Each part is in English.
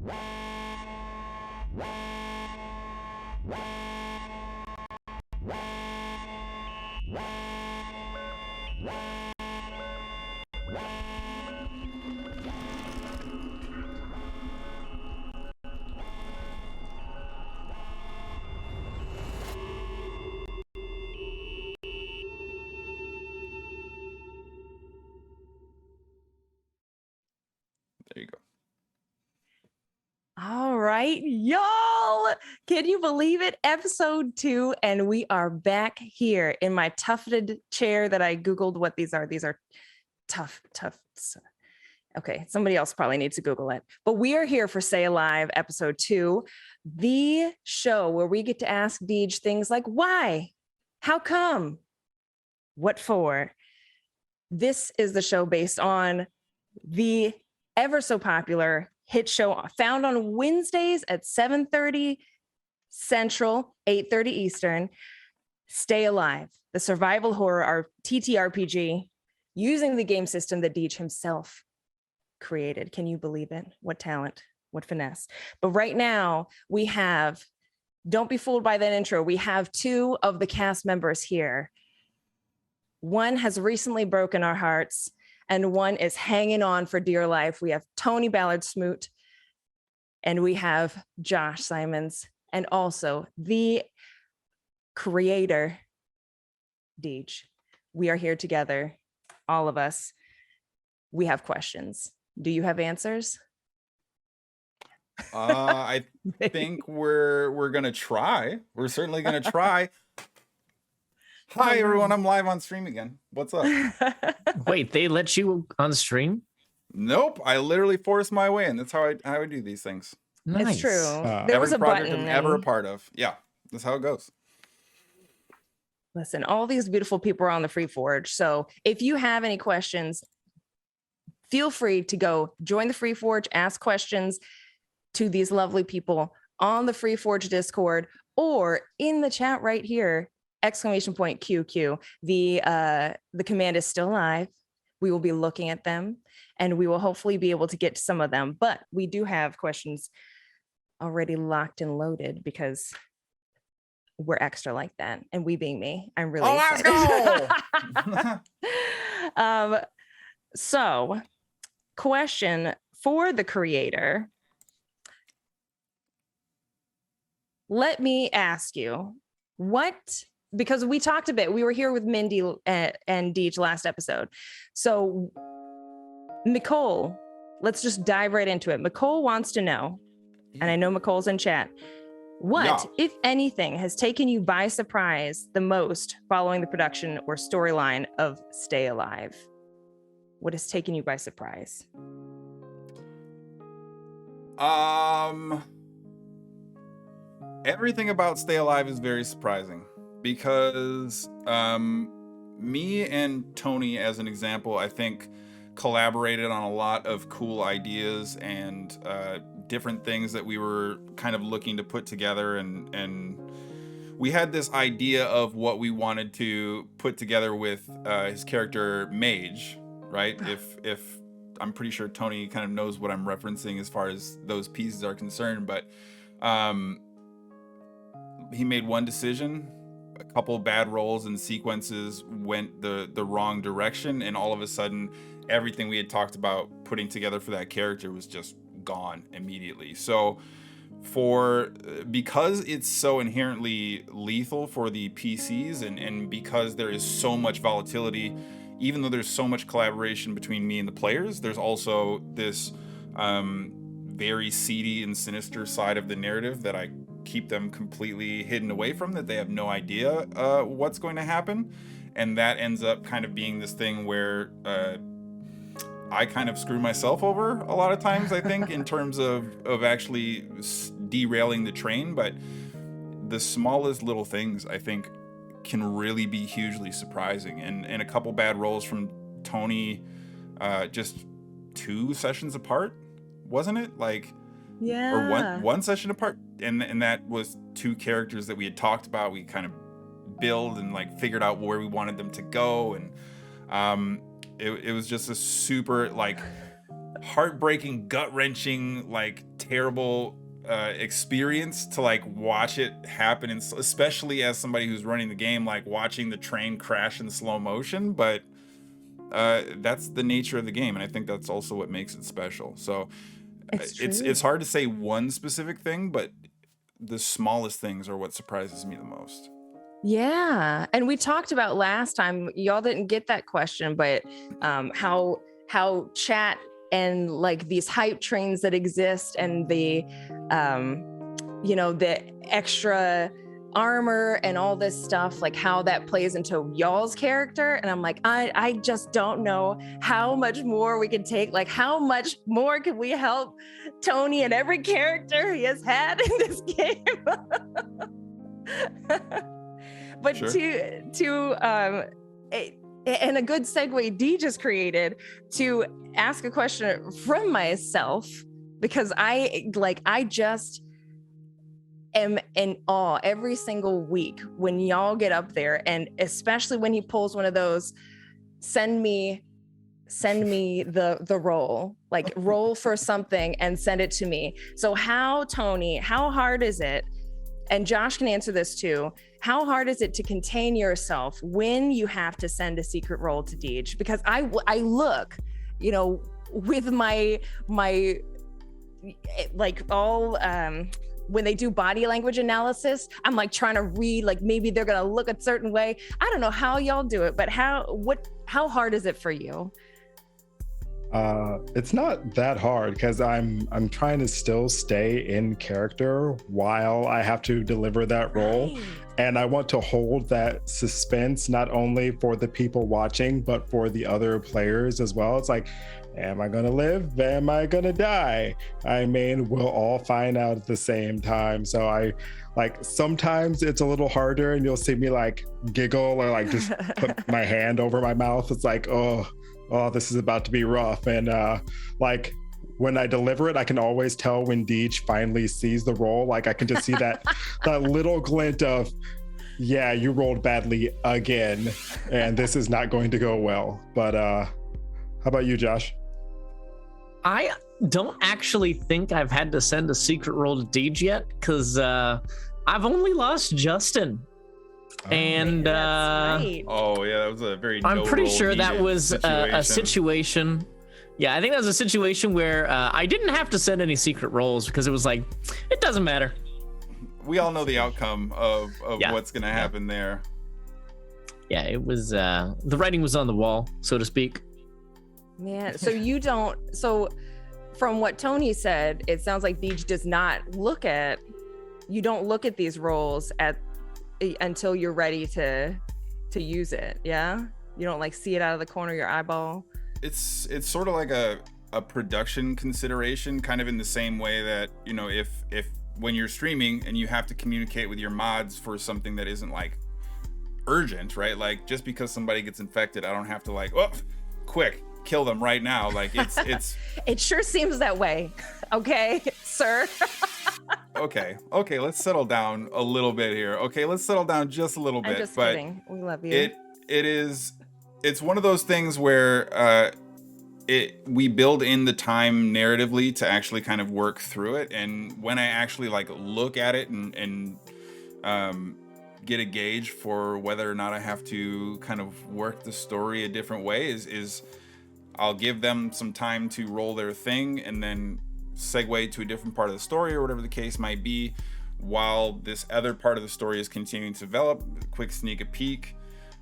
There you go. All right, y'all. Can you believe it? Episode 2, and we are back here in my tufted chair that I Googled what these are. These are tough. Okay, somebody else probably needs to Google it. But we are here for Stay Alive, episode 2, the show where we get to ask Deej things like why, how come, what for. This is the show based on the ever so popular hit show found on Wednesdays at 7:30 Central, 8:30 Eastern. Stay Alive, the survival horror TTRPG using the game system that Deej himself created. Can you believe it? What talent, what finesse. But right now we have, don't be fooled by that intro, we have 2 of the cast members here. One has recently broken our hearts and one is hanging on for dear life. We have Tony Ballard Smoot and we have Josh Simons and also the creator, Deej. We are here together, all of us. We have questions. Do you have answers? I think we're gonna try. We're certainly gonna try. Hi everyone, I'm live on stream again. What's up? Wait, they let you on stream? Nope, I literally forced my way in. That's how I do these things. Nice. It's true. There was a project button. I'm ever a part of. Yeah, that's how it goes. Listen, all these beautiful people are on the Free Forge. So if you have any questions, feel free to go join the Free Forge, ask questions to these lovely people on the Free Forge Discord or in the chat right here, !QQ. The command is still live. We will be looking at them and we will hopefully be able to get to some of them. But we do have questions already locked and loaded because we're extra like that. And we being me, I'm really excited. Let's go! So, question for the creator. Let me ask you, because we talked a bit, we were here with Mindy and Deej last episode. So, Nicole, let's just dive right into it. Nicole wants to know, and I know Nicole's in chat, what, if anything, has taken you by surprise the most following the production or storyline of Stay Alive? What has taken you by surprise? Everything about Stay Alive is very surprising because me and Tony, as an example, I think collaborated on a lot of cool ideas and different things that we were kind of looking to put together, and we had this idea of what we wanted to put together with his character Mage, right? If I'm pretty sure Tony kind of knows what I'm referencing as far as those pieces are concerned, but he made one decision, a couple bad rolls and sequences went the wrong direction, and all of a sudden everything we had talked about putting together for that character was just gone immediately. So because it's so inherently lethal for the PCs and because there is so much volatility, even though there's so much collaboration between me and the players, there's also this very seedy and sinister side of the narrative that I keep them completely hidden away from, that they have no idea what's going to happen. And that ends up kind of being this thing where I kind of screw myself over a lot of times, I think, in terms of actually derailing the train. But the smallest little things, I think, can really be hugely surprising. And a couple bad rolls from Tony, just 2 sessions apart, wasn't it? Like, yeah, or one session apart, and that was 2 characters that we had talked about. We kind of build and like figured out where we wanted them to go, and it was just a super like heartbreaking, gut-wrenching, like terrible experience to like watch it happen, and especially as somebody who's running the game, like watching the train crash in slow motion. But that's the nature of the game, and I think that's also what makes it special. So it's hard to say one specific thing, but the smallest things are what surprises me the most. Yeah. And we talked about last time, y'all didn't get that question, but how chat and like these hype trains that exist and the the extra armor and all this stuff, like how that plays into y'all's character. And I'm like, I just don't know how much more we can take. Like, how much more can we help Tony and every character he has had in this game? But Sure. And a good segue Dee just created to ask a question from myself, because I just am in awe every single week when y'all get up there, and especially when he pulls one of those, send me the roll, like roll for something and send it to me. So Tony, how hard is it? And Josh can answer this too. How hard is it to contain yourself when you have to send a secret roll to Deej? Because I look, with my like all when they do body language analysis, I'm like trying to read, like maybe they're gonna look a certain way. I don't know how y'all do it, but how hard is it for you? It's not that hard because I'm trying to still stay in character while I have to deliver that role. Right. And I want to hold that suspense not only for the people watching, but for the other players as well. It's like, am I gonna live? Am I gonna die? I mean, we'll all find out at the same time. So I like sometimes it's a little harder and you'll see me like giggle or like just put my hand over my mouth. It's like, oh, this is about to be rough. And like when I deliver it, I can always tell when Deej finally sees the roll. Like I can just see that little glint of, yeah, you rolled badly again, and this is not going to go well. But how about you, Josh? I don't actually think I've had to send a secret roll to Deej yet, because I've only lost Justin. And That's right. Oh yeah, that was a very. I'm pretty no-roll sure that needed was a situation. Yeah, I think that was a situation where I didn't have to send any secret rolls because it was like, it doesn't matter. We all know the outcome of Yeah. what's going to happen there. Yeah, it was the writing was on the wall, so to speak. Man, so from what Tony said, it sounds like Deej does not you don't look at these roles until you're ready to use it. Yeah, you don't like see it out of the corner of your eyeball. It's sort of like a production consideration, kind of in the same way that, if when you're streaming and you have to communicate with your mods for something that isn't like urgent, right? Like just because somebody gets infected, I don't have to like, oh, quick, kill them right now. Like it's It sure seems that way. Okay, sir. okay, let's settle down a little bit here. Okay, let's settle down just a little bit. I'm just but kidding. We love you. It's one of those things where we build in the time narratively to actually kind of work through it, and when I actually like look at it and get a gauge for whether or not I have to kind of work the story a different way is I'll give them some time to roll their thing and then segue to a different part of the story or whatever the case might be, while this other part of the story is continuing to develop. Quick sneak a peek,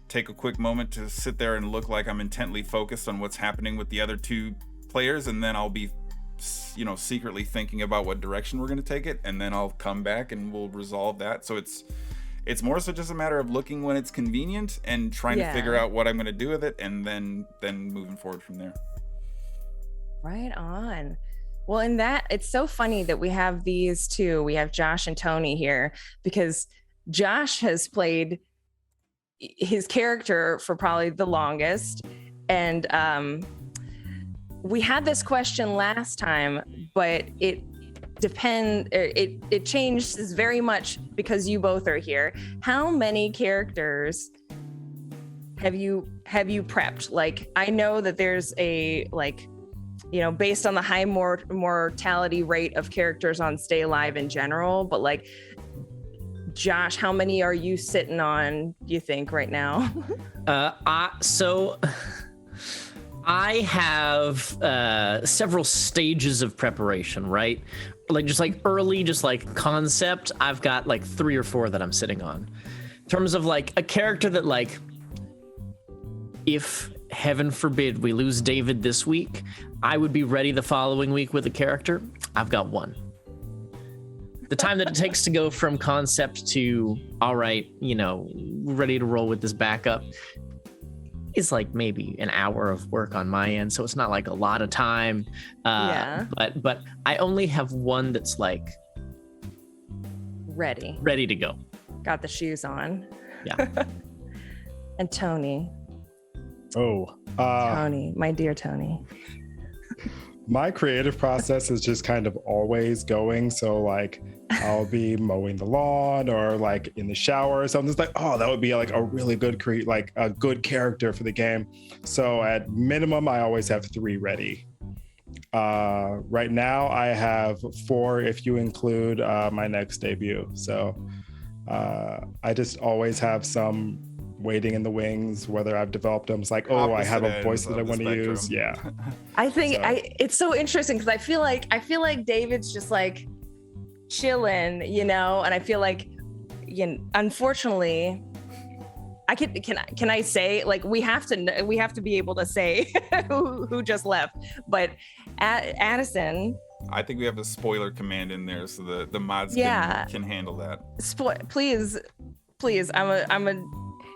take a quick moment to sit there and look like I'm intently focused on what's happening with the other two players, and then I'll be secretly thinking about what direction we're going to take it, and then I'll come back and we'll resolve that. So it's more so just a matter of looking when it's convenient and trying to figure out what I'm going to do with it, and then moving forward from there. Right on. Well, in that, it's so funny that we have these two. We have Josh and Tony here because Josh has played his character for probably the longest. And we had this question last time, but it changes very much because you both are here. How many characters have you prepped? Like, I know that there's a based on the high mortality rate of characters on Stay Alive in general. But like, Josh, how many are you sitting on, you think, right now? So I have several stages of preparation, right? Like just like early, just like concept. I've got like 3 or 4 that I'm sitting on. In terms of like a character that like, if heaven forbid we lose David this week, I would be ready the following week with a character. I've got 1. The time that it takes to go from concept to, all right, ready to roll with this backup is like maybe an hour of work on my end. So it's not like a lot of time. Yeah. But I only have 1 that's like ready to go. Got the shoes on. Yeah. And Tony. Tony, my dear Tony. My creative process is just kind of always going. So like I'll be mowing the lawn or like in the shower or something. It's like, oh, that would be like a really good like a good character for the game. So at minimum, I always have 3 ready. Right now I have 4 if you include my next debut. So I just always have some waiting in the wings, whether I've developed them. It's like, I have a voice that I want to use. Yeah. I think it's so interesting because I feel like David's just like chilling, and I feel like, unfortunately, can I say, like, we have to be able to say who just left, but Addison. I think we have a spoiler command in there so the mods can handle that. Please, I'm a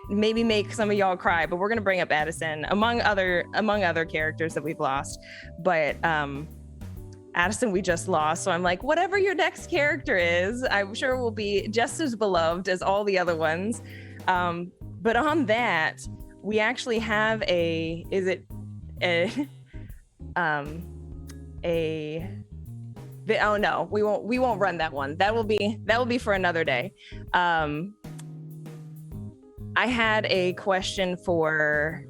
maybe make some of y'all cry, but we're gonna bring up Addison among other characters that we've lost. But Addison we just lost, so I'm like, whatever your next character is, I'm sure will be just as beloved as all the other ones. But on that, we actually have we won't run that one. That will be for another day. I had a question for,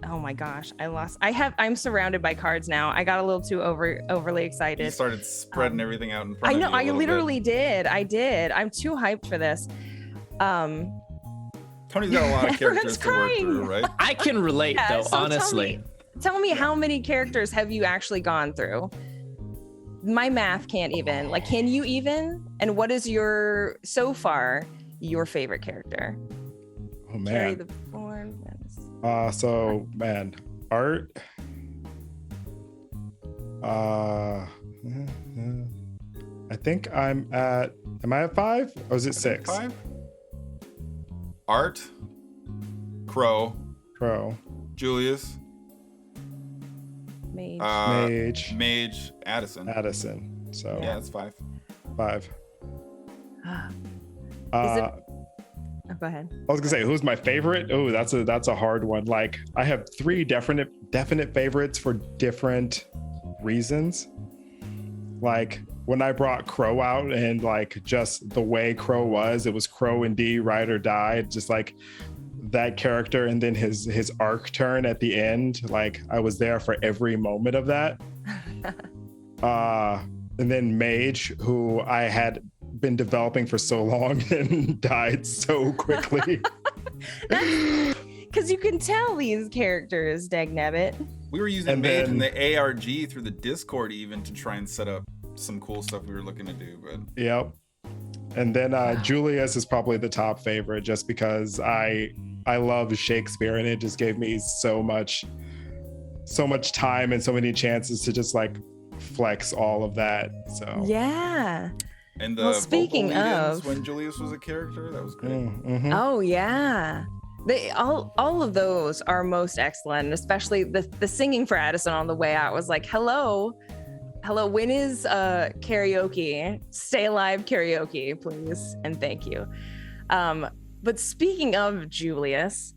oh my gosh, I'm surrounded by cards now. I got a little too overly excited. You started spreading everything out in front of you. I literally did. I did. I'm too hyped for this. Tony's got a lot of characters to work through, right? I can relate though, so honestly. Tell me how many characters have you actually gone through? My math can't even. Like, can you even? And what is your favorite character? Oh man. Carry the Born. So man, Art. I think am I at 5 or is it 6? 5. Art, Crow, Julius, Mage, Addison. So yeah, it's 5. 5. Go ahead. I was gonna say, who's my favorite? Oh, that's a hard one. Like, I have 3 definite favorites for different reasons. Like when I brought Crow out and like just the way Crow was, it was Crow and D, ride or die. Just like that character, and then his arc turn at the end. Like I was there for every moment of that. And then Mage, who I had been developing for so long and died so quickly. Because you can tell these characters, dagnabbit. We were using Mage in the ARG through the Discord even to try and set up some cool stuff we were looking to do. But yep. And then Julius is probably the top favorite, just because I love Shakespeare, and it just gave me so much time and so many chances to just like flex all of that. So yeah. And the speaking of, when Julius was a character, that was great. Mm-hmm. Oh yeah, they all of those are most excellent, especially the singing for Addison on the way out was like, hello, when is karaoke? Stay Alive karaoke, please, and thank you. But speaking of Julius,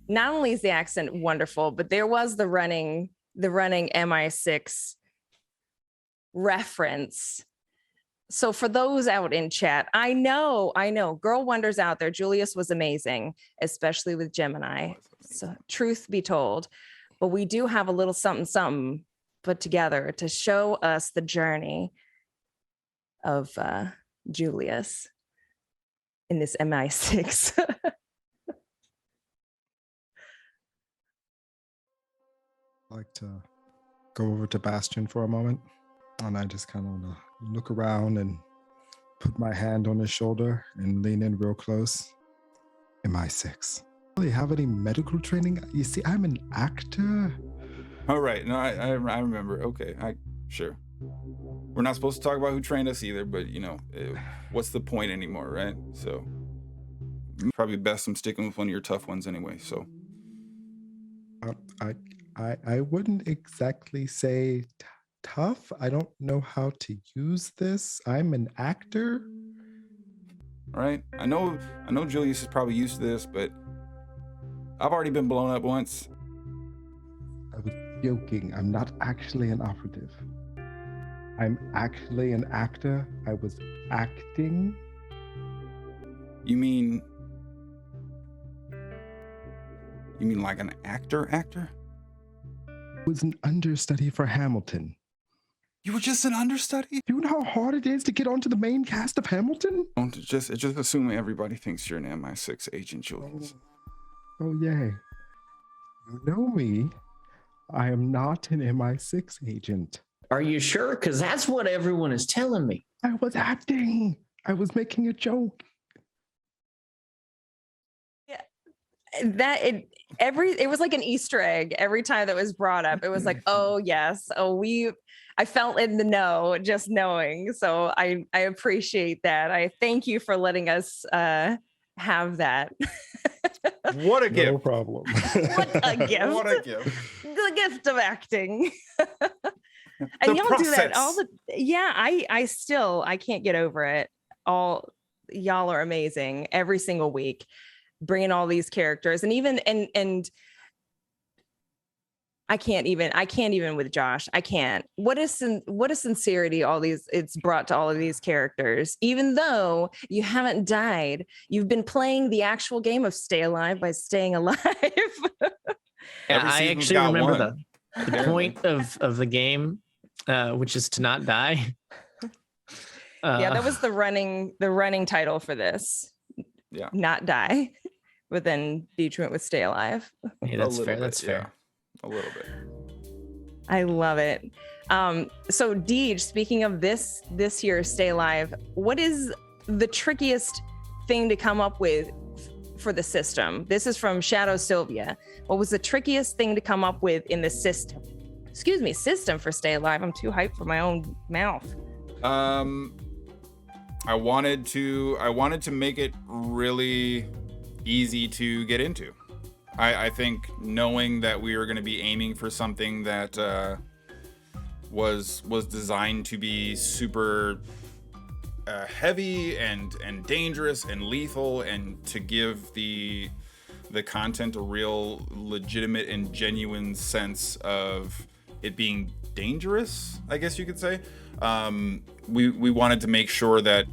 not only is the accent wonderful, but there was the running MI6 reference. So for those out in chat, I know, Girl Wonders out there, Julius was amazing, especially with Gemini. So truth be told. but we do have a little something put together to show us the journey of Julius in this MI6. I'd like to go over to Bastion for a moment, and I just kind of look around and put my hand on his shoulder and lean in real close. MI6. Really have any medical training? You see, I'm an actor. All right. No, I remember. Okay. Sure. We're not supposed to talk about who trained us either, but what's the point anymore, right? So probably best I'm sticking with one of your tough ones anyway. So I wouldn't exactly say tough. I don't know how to use this. I'm an actor. All right. I know Julius is probably used to this, but I've already been blown up once. I was joking. I'm not actually an operative. I'm actually an actor. I was acting. You mean like an actor? I was an understudy for Hamilton. You were just an understudy? Do you know how hard it is to get onto the main cast of Hamilton? Don't just assume everybody thinks you're an MI6 agent, Julius. Oh, yay. You know me. I am not an MI6 agent. Are you sure? Because that's what everyone is telling me. I was acting. I was making a joke. Yeah, it was like an Easter egg every time that was brought up. It was like, oh yes, I felt in the know just knowing. So I appreciate that. I thank you for letting us have that. What a gift! No problem. What a gift! What a gift! The gift of acting. And The y'all do that process. all the I can't get over it. Y'all are amazing every single week, bringing all these characters, and even and I can't even with Josh. I can't. What a sincerity it's brought to all of these characters. Even though you haven't died, you've been playing the actual game of stay alive by staying alive. Every I season's actually got remember one. the point of the game, which is to not die. Yeah, that was the running title for this. Yeah. Not die. But then Deej went with stay alive. Yeah, that's A little fair. bit, That's fair. Yeah. A little bit. I love it. So Deej, speaking of this year's Stay Alive, what is the trickiest thing to come up with for the system? This is from Shadow Sylvia. What was the trickiest thing to come up with in the system? System for Stay Alive. I'm too hyped for my own mouth. I wanted to make it really easy to get into. I think knowing that we were going to be aiming for something that was designed to be super heavy and dangerous and lethal, and to give the content a real legitimate and genuine sense of it being dangerous, I guess you could say. We wanted to make sure that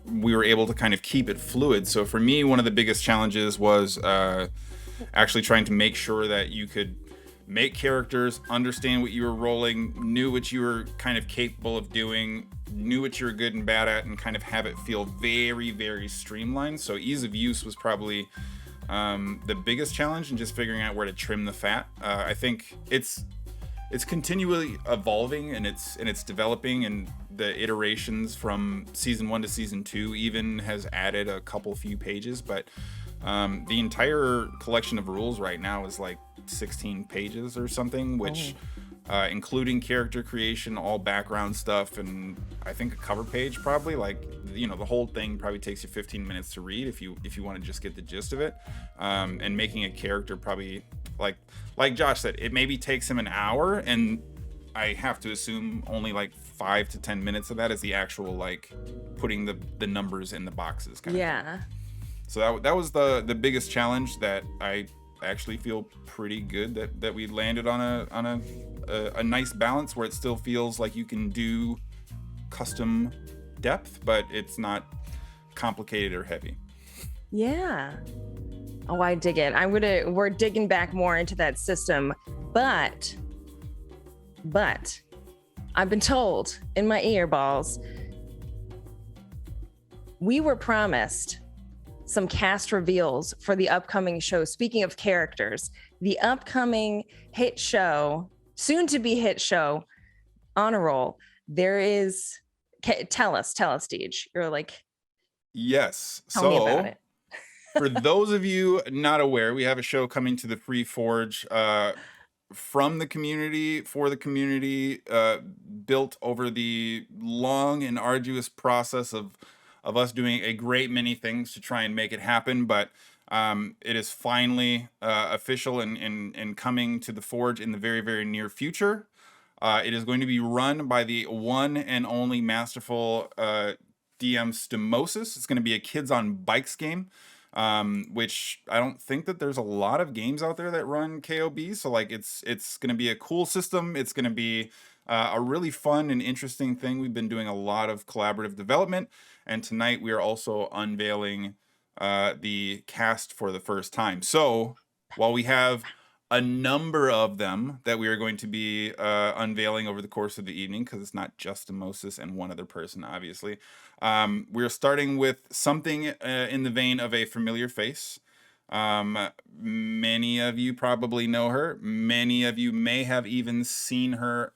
we were able to kind of keep it fluid. So for me, one of the biggest challenges was actually trying to make sure that you could make characters, understand what you were rolling, knew what you were kind of capable of doing, knew what you were good and bad at, and kind of have it feel very, very streamlined. So ease of use was probably the biggest challenge, and just figuring out where to trim the fat. I think it's continually evolving, and it's developing, and the iterations from season 1 to season 2 even has added a few pages, but the entire collection of rules right now is like 16 pages or something, which including character creation, all background stuff, and I think a cover page probably, like, the whole thing probably takes you 15 minutes to read if you want to just get the gist of it. And making a character probably, like Josh said, it maybe takes him an hour, and I have to assume only like 5 to 10 minutes of that is the actual, like, putting the numbers in the boxes kind of thing. So that was the biggest challenge that I actually feel pretty good that we landed on a nice balance where it still feels like you can do custom depth, but it's not complicated or heavy. Yeah. Oh, I dig it. We're digging back more into that system But I've been told in my earballs, we were promised some cast reveals for the upcoming show. Speaking of characters, the upcoming hit show, soon to be hit show, Honor Roll. There is, tell us, Deej. You're like, Yes. tell me about it. For those of you not aware, we have a show coming to the Free Forge from the community, for the community, built over the long and arduous process of us doing a great many things to try and make it happen. But it is finally official and coming to the Forge in the very, very near future. It is going to be run by the one and only masterful DM Stimosis. It's going to be a Kids on Bikes game, which I don't think that there's a lot of games out there that run KOB. So like it's going to be a cool system. It's going to be a really fun and interesting thing. We've been doing a lot of collaborative development, and tonight we are also unveiling the cast for the first time. So while we have a number of them that we are going to be unveiling over the course of the evening, because it's not just Moses and one other person, obviously. We're starting with something in the vein of a familiar face. Many of you probably know her. Many of you may have even seen her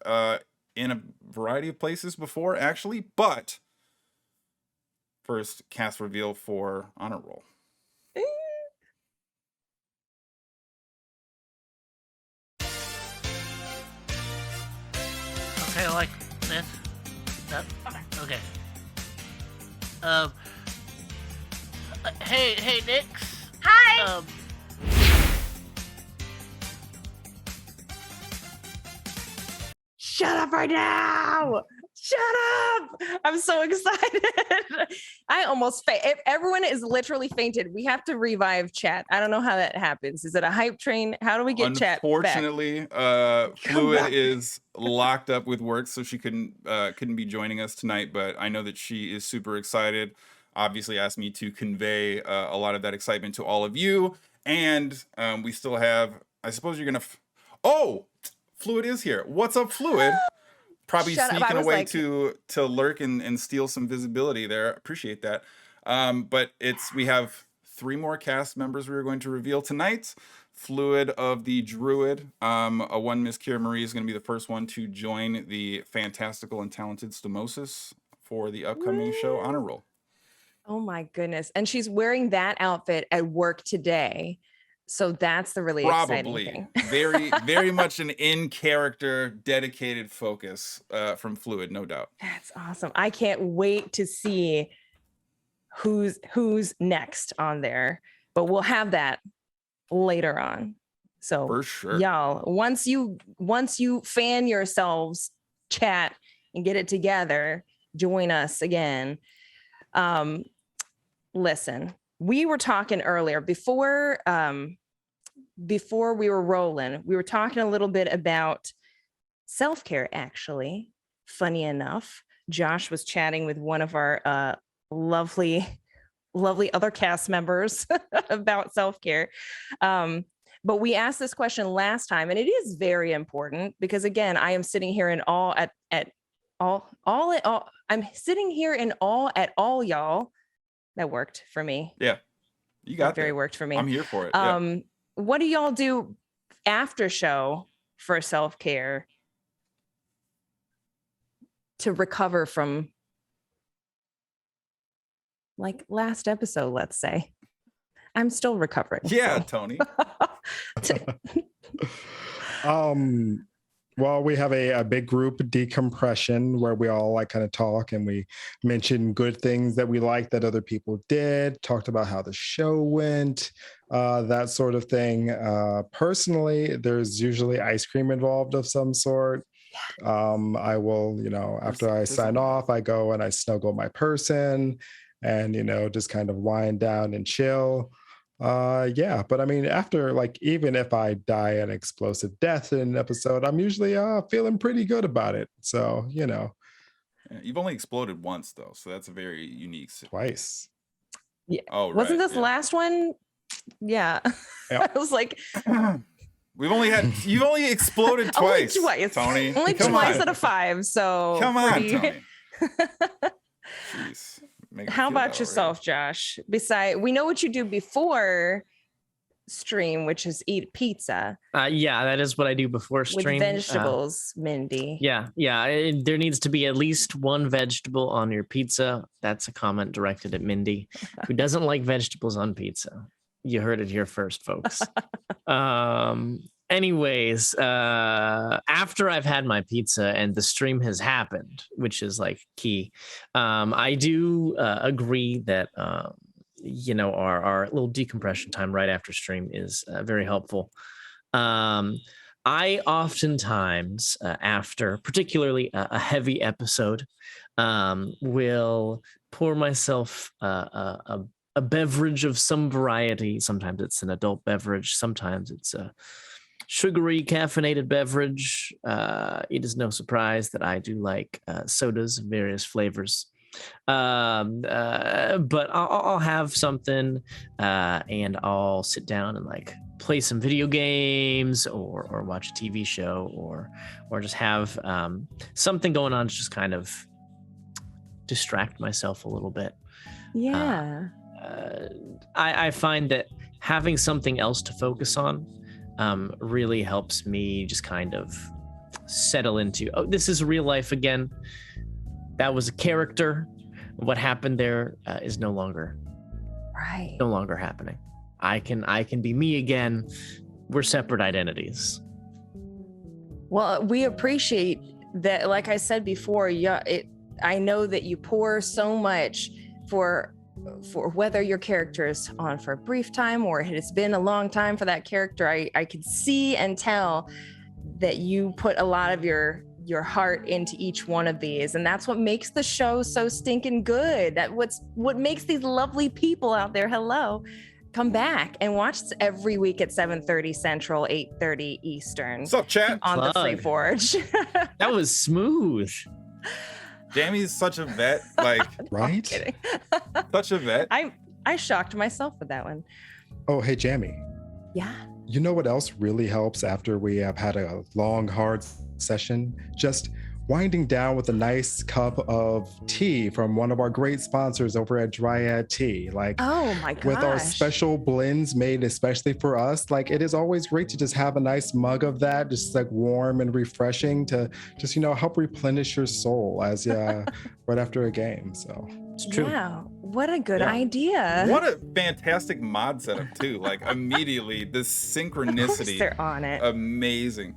in a variety of places before, actually. But first, cast reveal for Honor Roll. Okay, like this. That, okay. Hey, Nix. Hi. Shut up right now. Shut up. I'm so excited. I almost if everyone is literally fainted, we have to revive chat. I don't know how that happens. Is it a hype train? How do we get chat back? Unfortunately, Fluid is locked up with work, so she couldn't be joining us tonight, but I know that she is super excited. Obviously asked me to convey a lot of that excitement to all of you. And we still have, I suppose you're gonna oh, Fluid is here. What's up, Fluid? Probably sneaking away like to lurk and steal some visibility there. Appreciate that. But we have 3 more cast members we are going to reveal tonight. Fluid of the Druid, a one Miss Kira Marie is going to be the first one to join the fantastical and talented Stimosis for the upcoming show Honor Roll. Oh my goodness. And she's wearing that outfit at work today. So that's the really exciting thing. Very, very much an in-character, dedicated focus from Fluid, no doubt. That's awesome. I can't wait to see who's next on there. But we'll have that later on. So for sure, y'all, once you fan yourselves, chat, and get it together, join us again. Listen, we were talking earlier before we were rolling. We were talking a little bit about self-care, actually. Funny enough, Josh was chatting with one of our lovely other cast members about self-care. But we asked this question last time, and it is very important because, again, I am sitting here in awe at all. I'm sitting here in awe at all y'all. That worked for me. Yeah, you got that. Very worked for me. I'm here for it. Yeah. What do y'all do after show for self-care to recover from, like last episode, let's say? I'm still recovering. Yeah, so. Tony. Well, we have a big group decompression where we all like kind of talk and we mention good things that we like that other people did, talked about how the show went, that sort of thing. Personally, there's usually ice cream involved of some sort. I will, after I sign off, I go and I snuggle my person and, just kind of wind down and chill. Yeah, but I mean, after, like, even if I die an explosive death in an episode, I'm usually feeling pretty good about it. So, Yeah, you've only exploded once, though, so that's a very unique. Twice. Yeah. Oh, right. Wasn't this the last one? Yeah. I was like, You've only exploded twice. Only twice. Tony. Only Come twice on. out of 5. So Come on, pretty- Tony. Jeez. Make me How feel about that yourself, Josh? We know what you do before stream, which is eat pizza Yeah, that is what I do before with stream. vegetables, Mindy. Yeah. There needs to be at least one vegetable on your pizza. That's a comment directed at Mindy, who doesn't like vegetables on pizza. You heard it here first, folks. Anyways, after I've had my pizza and the stream has happened, which is like key, I do agree that our little decompression time right after stream is very helpful. I oftentimes, after particularly a heavy episode, will pour myself a beverage of some variety. Sometimes it's an adult beverage. Sometimes it's a sugary caffeinated beverage. It is no surprise that I do like sodas of various flavors. But I'll have something and I'll sit down and like play some video games or watch a TV show or just have something going on to just kind of distract myself a little bit. Yeah. I find that having something else to focus on really helps me just kind of settle into, oh, this is real life again. That was a character. What happened there is no longer happening. I can be me again. We're separate identities. Well, we appreciate that. Like I said before, I know that you pour so much for whether your character is on for a brief time or it's been a long time for that character. I could see and tell that you put a lot of your heart into each one of these, and that's what makes the show so stinking good. What makes these lovely people out there, come back and watch every week at 7:30 Central, 8:30 Eastern. What's up, chat? On the Free Forge. That was smooth. Jammy's such a vet, like Right? Kidding. such a vet. I shocked myself with that one. Oh, hey, Jammy. Yeah. You know what else really helps after we have had a long, hard session? Just winding down with a nice cup of tea from one of our great sponsors over at Dryad Tea. Like, Oh my gosh. with our special blends made especially for us, like it is always great to just have a nice mug of that, just like warm and refreshing to just, help replenish your soul as right after a game. So It's true. Wow. What a good Yeah. idea. What a fantastic mod setup too. Like immediately, this Of course synchronicity, they're on it. amazing,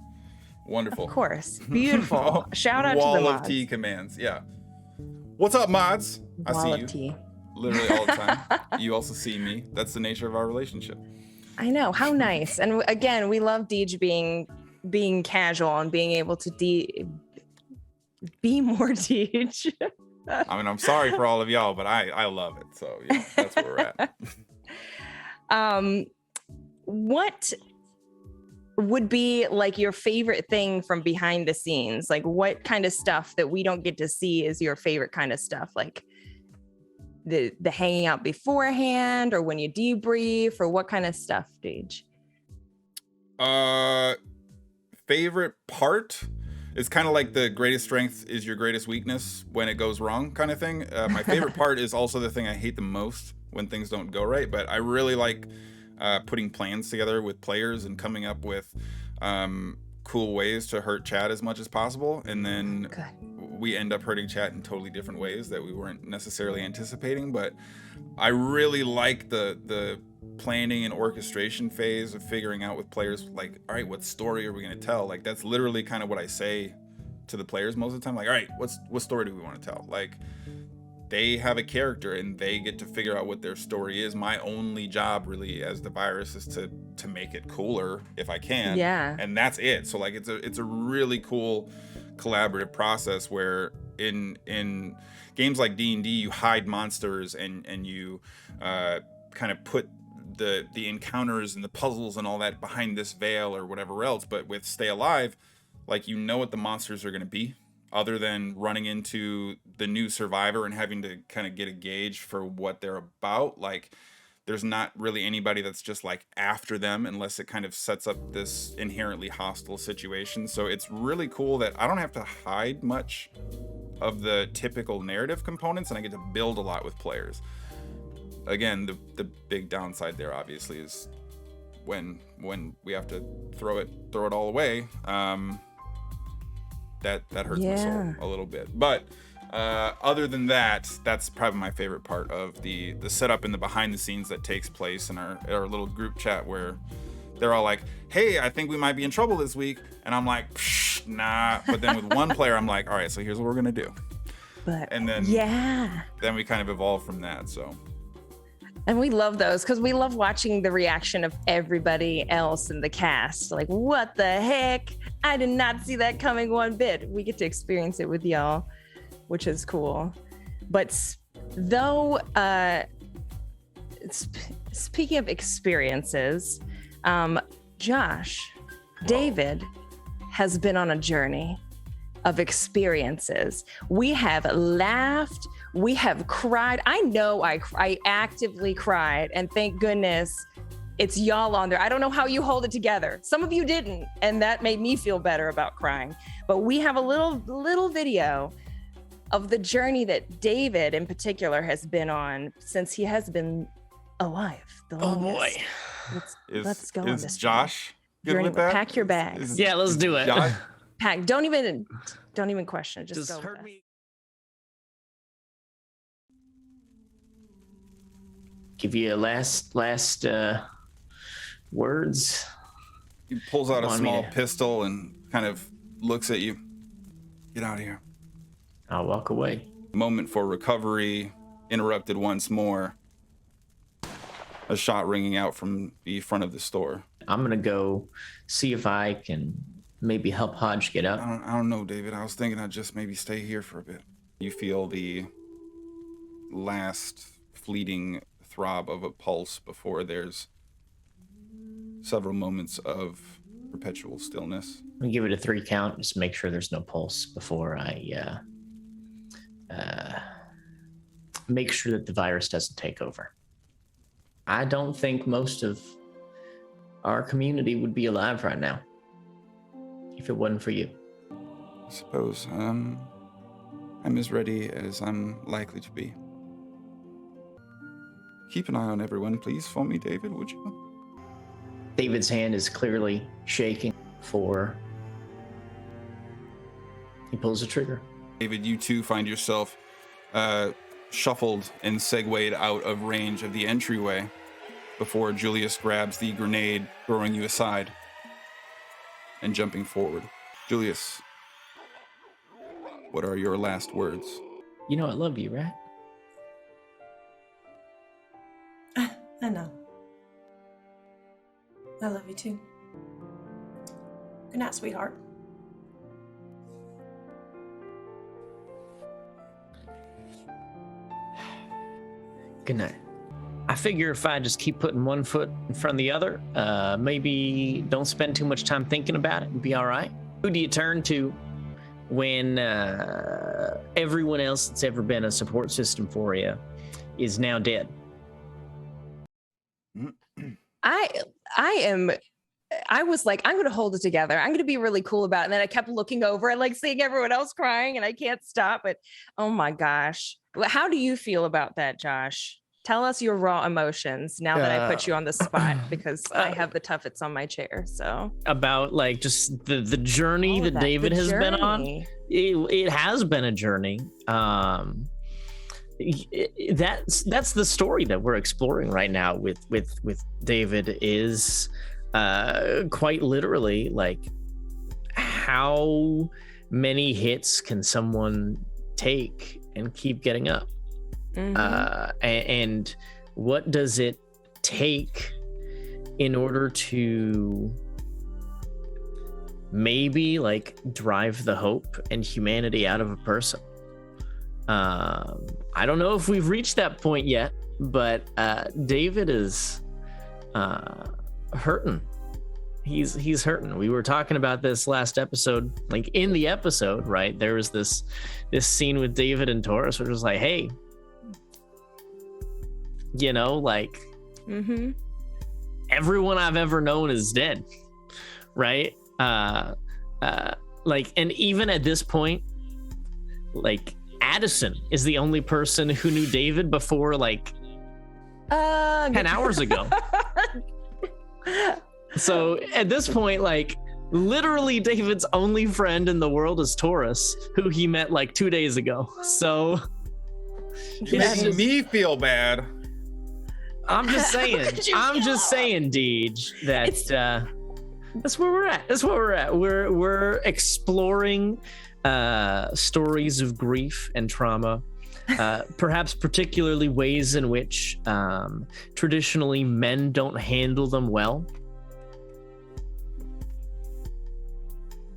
wonderful. Of course. Beautiful. Shout out Wall to the of mods. tea commands. Yeah. What's up, mods? I Wall see of you tea. literally all the time. You also see me. That's the nature of our relationship. I know. How nice. And again, we love Deej being casual and being able to be more Deej. I mean, I'm sorry for all of y'all, but I love it. So yeah, that's where we're at. What would be like your favorite thing from behind the scenes? Like what kind of stuff that we don't get to see is your favorite kind of stuff? Like the hanging out beforehand or when you debrief, or what kind of stuff, Deej? Favorite part is kind of like the greatest strength is your greatest weakness when it goes wrong kind of thing. My favorite part is also the thing I hate the most when things don't go right, but I really like putting plans together with players and coming up with cool ways to hurt chat as much as possible, and then Good. we end up hurting chat in totally different ways that we weren't necessarily anticipating. But I really like the planning and orchestration phase of figuring out with players, like, all right, what story are we going to tell? Like, that's literally kind of what I say to the players most of the time. Like, all right, what story do we want to tell? Like, they have a character and they get to figure out what their story is. My only job really as the virus is to make it cooler if I can. Yeah. And that's it. So like it's a really cool collaborative process where in games like D&D you hide monsters and you kind of put the encounters and the puzzles and all that behind this veil or whatever else. But with Stay Alive, like, you know what the monsters are going to be, other than running into the new survivor and having to kind of get a gauge for what they're about. Like, There's not really anybody that's just like after them unless it kind of sets up this inherently hostile situation. So it's really cool that I don't have to hide much of the typical narrative components, and I get to build a lot with players. Again, the big downside there obviously is when we have to throw it all away. That hurts my soul a little bit. But other than that, that's probably my favorite part of the setup and the behind the scenes that takes place in our little group chat, where they're all like, hey, I think we might be in trouble this week. And I'm like, nah. But then with one player, I'm like, all right, so here's what we're going to do. And then we kind of evolve from that. So. And we love those because we love watching the reaction of everybody else in the cast. Like, what the heck? I did not see that coming one bit. We get to experience it with y'all, which is cool. But though, speaking of experiences, Josh, David has been on a journey of experiences. We have laughed. We have cried. I know I actively cried, and thank goodness it's y'all on there. I don't know how you hold it together. Some of you didn't, and that made me feel better about crying. But we have a little video of the journey that David in particular has been on since he has been alive. The longest. Let's go on this Josh good with that? Pack your bags. Yeah, let's do it. Pack. Don't even question it. Just go with it. Give you a last words. He pulls out a small pistol and kind of looks at you. Get out of here. I'll walk away. Moment for recovery, interrupted once more. A shot ringing out from the front of the store. I'm gonna go see if I can maybe help Hodge get up. I don't know, David. I was thinking I'd just maybe stay here for a bit. You feel the last fleeting throb of a pulse before there's several moments of perpetual stillness. I'll give it a 3 count, just make sure there's no pulse before I make sure that the virus doesn't take over. I don't think most of our community would be alive right now if it wasn't for you. I suppose I'm as ready as I'm likely to be. Keep an eye on everyone, please, for me, David, would you? David's hand is clearly shaking he pulls the trigger. David, you too find yourself shuffled and segued out of range of the entryway before Julius grabs the grenade, throwing you aside and jumping forward. Julius, what are your last words? You know I love you, right? I know. I love you too. Good night, sweetheart. Good night. I figure if I just keep putting one foot in front of the other, maybe don't spend too much time thinking about it and be all right. Who do you turn to when everyone else that's ever been a support system for you is now dead? I was like, I'm going to hold it together. I'm going to be really cool about it. And then I kept looking over and like seeing everyone else crying and I can't stop. But oh my gosh. How do you feel about that, Josh? Tell us your raw emotions now that I put you on the spot because I have the tuffets on my chair. So about like just the journey that David has been on. It has been a journey. That's the story that we're exploring right now with David is quite literally like how many hits can someone take and keep getting up? And what does it take in order to maybe like drive the hope and humanity out of a person? I don't know if we've reached that point yet, but David is hurting. He's hurting. We were talking about this last episode, like in the episode, right? There was this scene with David and Taurus, which was like, hey, you know, like Mm-hmm. Everyone I've ever known is dead, right? Like, and even at this point, like, Addison is the only person who knew David before, like, 10 hours ago. So at this point, like, literally David's only friend in the world is Taurus, who he met like 2 days ago. So You're making me feel bad. I'm just saying, Deej, that that's where we're at. That's where we're at. We're exploring stories of grief and trauma, perhaps particularly ways in which traditionally men don't handle them well.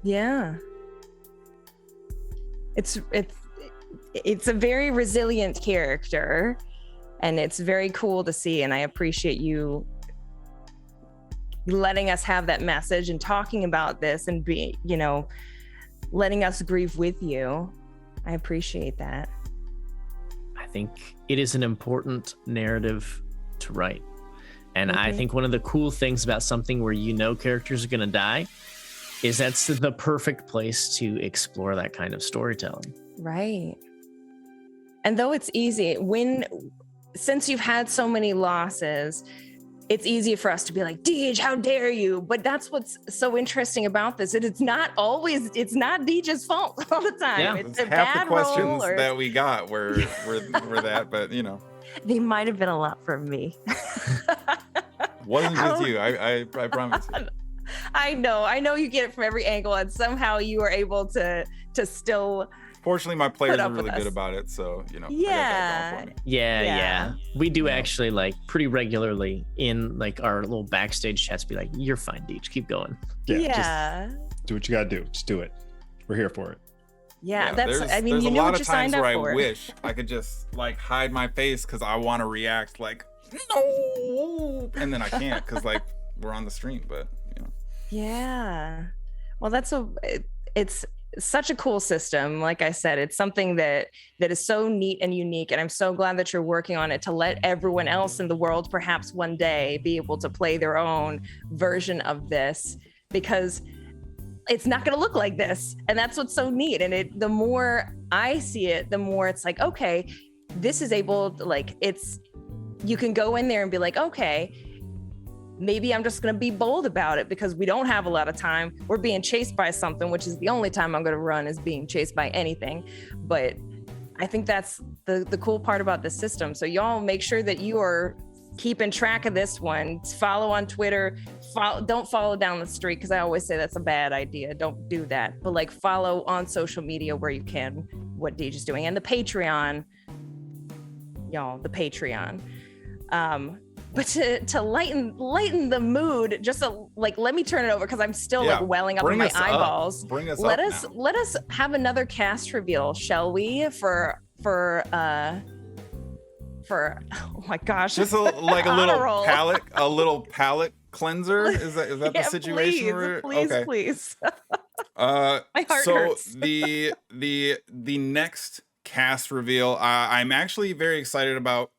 Yeah. It's a very resilient character, and it's very cool to see, and I appreciate you letting us have that message and talking about this and letting us grieve with you. I appreciate that. I think it is an important narrative to write. And I think one of the cool things about something where characters are going to die is that's the perfect place to explore that kind of storytelling. Right. And though it's easy, since you've had so many losses, it's easy for us to be like, Deej, how dare you? But that's what's so interesting about this. It's not Deej's fault all the time. Yeah. It's a Half the bad questions roll or that we got were that, but they might have been a lot from me. wasn't just you. I promise you. I know you get it from every angle, and somehow you are able to still. Fortunately, my players are with really us. good about it, so I got that Yeah. going for me. Yeah. We do actually, like, pretty regularly in like our little backstage chats be like, you're fine, Deej, keep going. Yeah. Just do what you gotta do. Just do it. We're here for it. Yeah, there's you a knew lot what of you signed times up where for. I wish I could just like hide my face because I want to react like no, and then I can't because like we're on the stream, but Yeah. Well, it's such a cool system. Like I said, it's something that is so neat and unique. And I'm so glad that you're working on it to let everyone else in the world perhaps one day be able to play their own version of this, because it's not going to look like this. And that's what's so neat. And the more I see it, the more it's like, okay, this is able to, like, you can go in there and be like, okay, maybe I'm just going to be bold about it because we don't have a lot of time. We're being chased by something, which is the only time I'm going to run is being chased by anything. But I think that's the cool part about the system. So y'all make sure that you are keeping track of this one. Follow on Twitter. Don't follow down the street, because I always say that's a bad idea. Don't do that. But like, follow on social media where you can what Deej is doing, and the Patreon, y'all. The Patreon. But to lighten the mood, just let me turn it over because I'm still like welling up in my eyeballs. Bring us let up us now. let us have another cast reveal, shall we? For oh my gosh, Just a little palate cleanser. Is that the situation? Please. My heart hurts. the next cast reveal, I'm actually very excited about.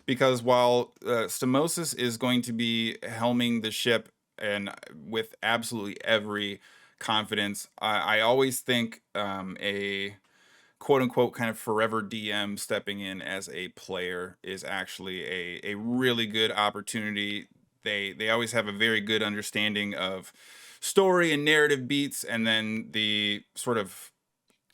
Because while Stamosis is going to be helming the ship and with absolutely every confidence, I always think a quote-unquote kind of forever DM stepping in as a player is actually a really good opportunity. They always have a very good understanding of story and narrative beats, and then the sort of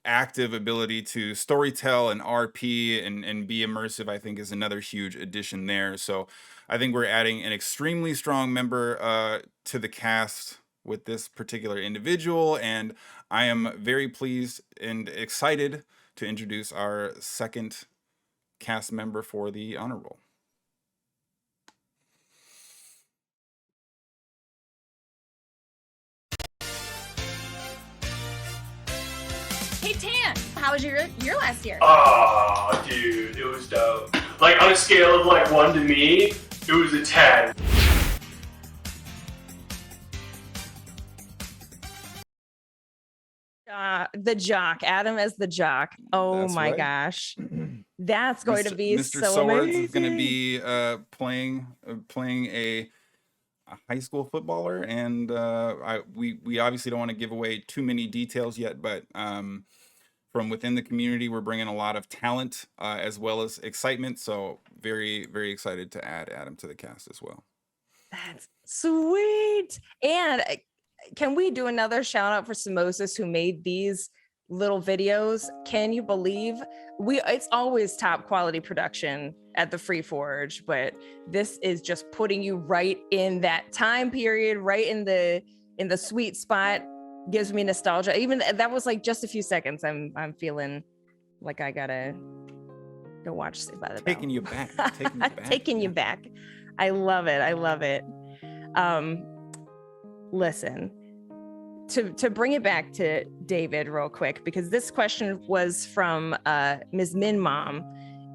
active ability to storytell and RP and be immersive, I think, is another huge addition there. So I think we're adding an extremely strong member to the cast with this particular individual, and I am very pleased and excited to introduce our second cast member for the honor roll. Hey Tan, how was your last year? Oh, dude, it was dope. Like, on a scale of like 1 to me, it was a 10. The jock, Adam as the jock. Oh That's my right. gosh. That's going to be Mr. so Swords amazing. is going to be playing a high school footballer, and we obviously don't want to give away too many details yet, but from within the community, we're bringing a lot of talent as well as excitement. So very, very excited to add Adam to the cast as well. That's sweet. And can we do another shout out for Samosas, who made these little videos? Can you believe it's always top quality production at the Free Forge, but this is just putting you right in that time period, right in the sweet spot. Gives me nostalgia. Even that was like just a few seconds. I'm feeling like I gotta go watch Saved by the Bell. Taking you back. Taking you back. I love it. Listen, to bring it back to David real quick, because this question was from Ms. Min Mom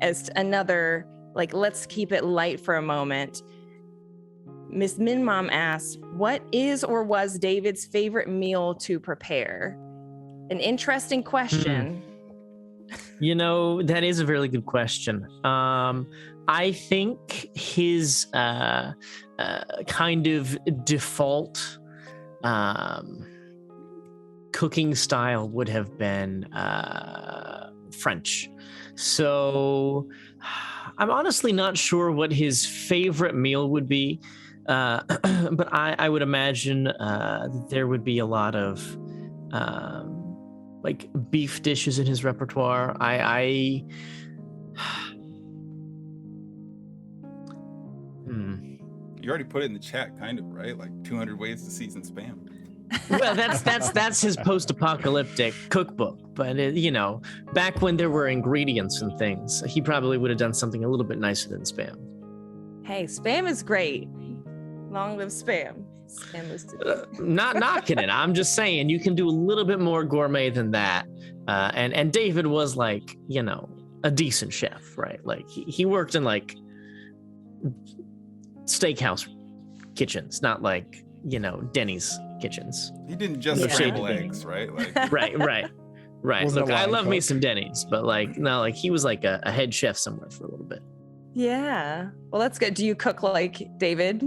as another, like, let's keep it light for a moment. Ms. Min Mom asks, what is or was David's favorite meal to prepare? An interesting question. You know, that is a really good question. I think his kind of default cooking style would have been French. So I'm honestly not sure what his favorite meal would be, but I would imagine there would be a lot of like beef dishes in his repertoire. You already put it in the chat, kind of, right? Like 200 ways to season spam. Well, that's his post-apocalyptic cookbook. But you know, back when there were ingredients and things, he probably would have done something a little bit nicer than spam. Hey, spam is great. Long live spam. Spam is Not knocking it. I'm just saying you can do a little bit more gourmet than that. And David was like, you know, a decent chef, right? Like he worked in like steakhouse kitchens, not like, you know, Denny's kitchens. He didn't just No scramble shade. eggs, right? Like Right. Wasn't Look, a I line love me cook. some Denny's, but like, no, like he was like a head chef somewhere for a little bit. Yeah. Well, that's good. Do you cook like David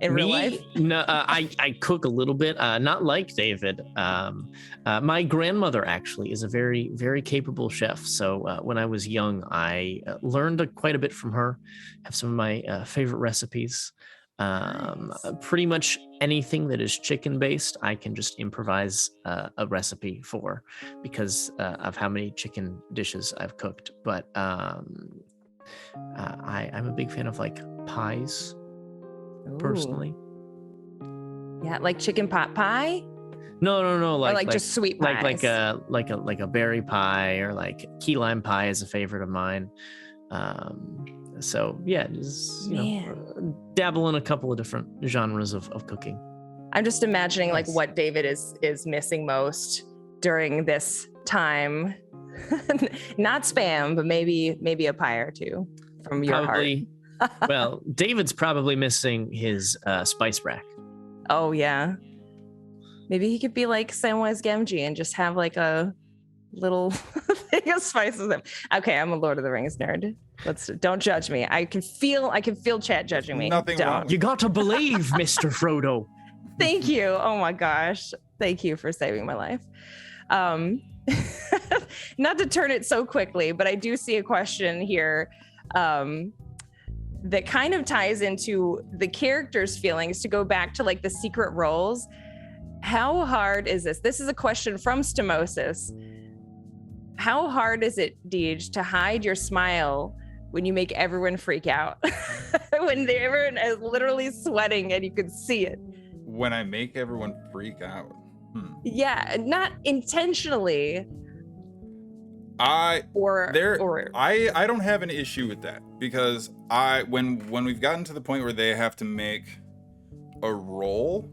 in real life? No, I cook a little bit, not like David. My grandmother actually is a very, very capable chef. So when I was young, I learned quite a bit from her. Have some of my favorite recipes. Nice. Pretty much anything that is chicken based, I can just improvise a recipe for because of how many chicken dishes I've cooked. But I'm a big fan of like pies. Personally, Yeah, like chicken pot pie? no, Or like just sweet pies? like a berry pie or like key lime pie is a favorite of mine. So yeah, just you know, dabble in a couple of different genres of cooking. I'm just imagining like Nice. what David is missing most during this time. Not spam, but maybe a pie or two from your Probably. Well, David's probably missing his spice rack. heart. Oh yeah. Maybe he could be like Samwise Gamgee and just have like a little thing of spices. Okay, I'm a Lord of the Rings nerd. Don't judge me. I can feel chat judging me. Nothing wrong Don't. with You got to believe, Mr. Frodo. Thank you. Oh my gosh. Thank you for saving my life. Not to turn it so quickly, but I do see a question here that kind of ties into the characters' feelings to go back to like the secret roles. How hard is this? This is a question from Stamosis. How hard is it, Deej, to hide your smile when you make everyone freak out? When everyone is literally sweating and you can see it. when I make everyone freak out. Yeah, not intentionally. I Or don't have an issue with that because when we've gotten to the point where they have to make a roll,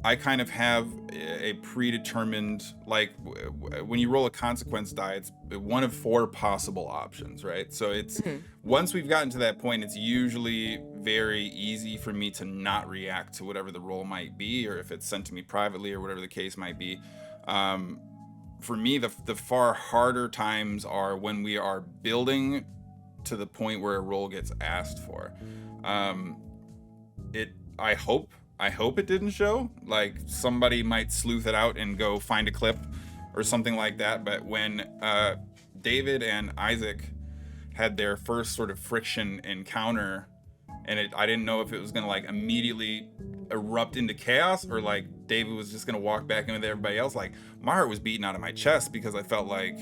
I kind of have a predetermined, like when you roll a consequence die, it's one of 4 possible options, right? So it's once we've gotten to that point, it's usually very easy for me to not react to whatever the roll might be, or if it's sent to me privately or whatever the case might be. for me, the far harder times are when we are building to the point where a role gets asked for. I hope it didn't show. Like, somebody might sleuth it out and go find a clip or something like that. But when David and Isaac had their first sort of friction encounter, and I didn't know if it was gonna like immediately erupt into chaos, or like David was just gonna walk back in with everybody else. Like, my heart was beating out of my chest because I felt like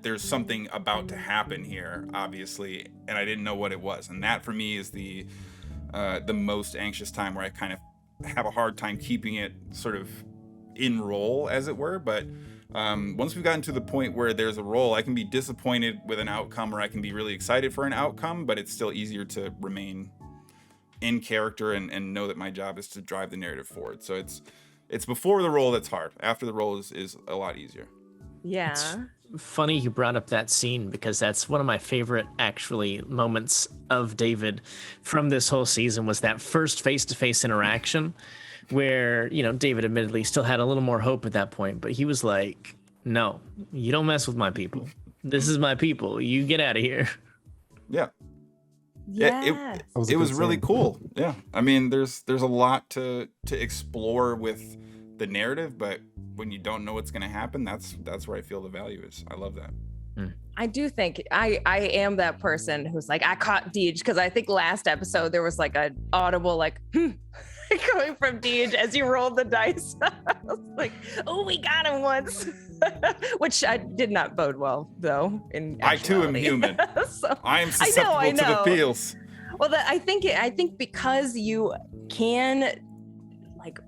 there's something about to happen here, obviously, and I didn't know what it was. And that for me is the most anxious time, where I kind of have a hard time keeping it sort of in role, as it were. But once we've gotten to the point where there's a role, I can be disappointed with an outcome, or I can be really excited for an outcome, but it's still easier to remain in character and know that my job is to drive the narrative forward. So it's before the role that's hard. After the role is a lot easier. Yeah. It's funny you brought up that scene, because that's one of my favorite actually moments of David from this whole season, was that first face-to-face interaction where, you know, David admittedly still had a little more hope at that point, but he was like, no, you don't mess with my people. This is my people. You get out of here. Yeah. Yes. It was really cool. Yeah. I mean, there's a lot to explore with the narrative, but when you don't know what's going to happen, that's where I feel the value is. I love that. I do think I am that person who's like, I caught Deej, because I think last episode there was like an audible like coming from Deej as you rolled the dice. I was like, oh, we got him once. Which I did not bode well, though. I too am human. So, I am susceptible I know. to the feels. Well, I think because you can like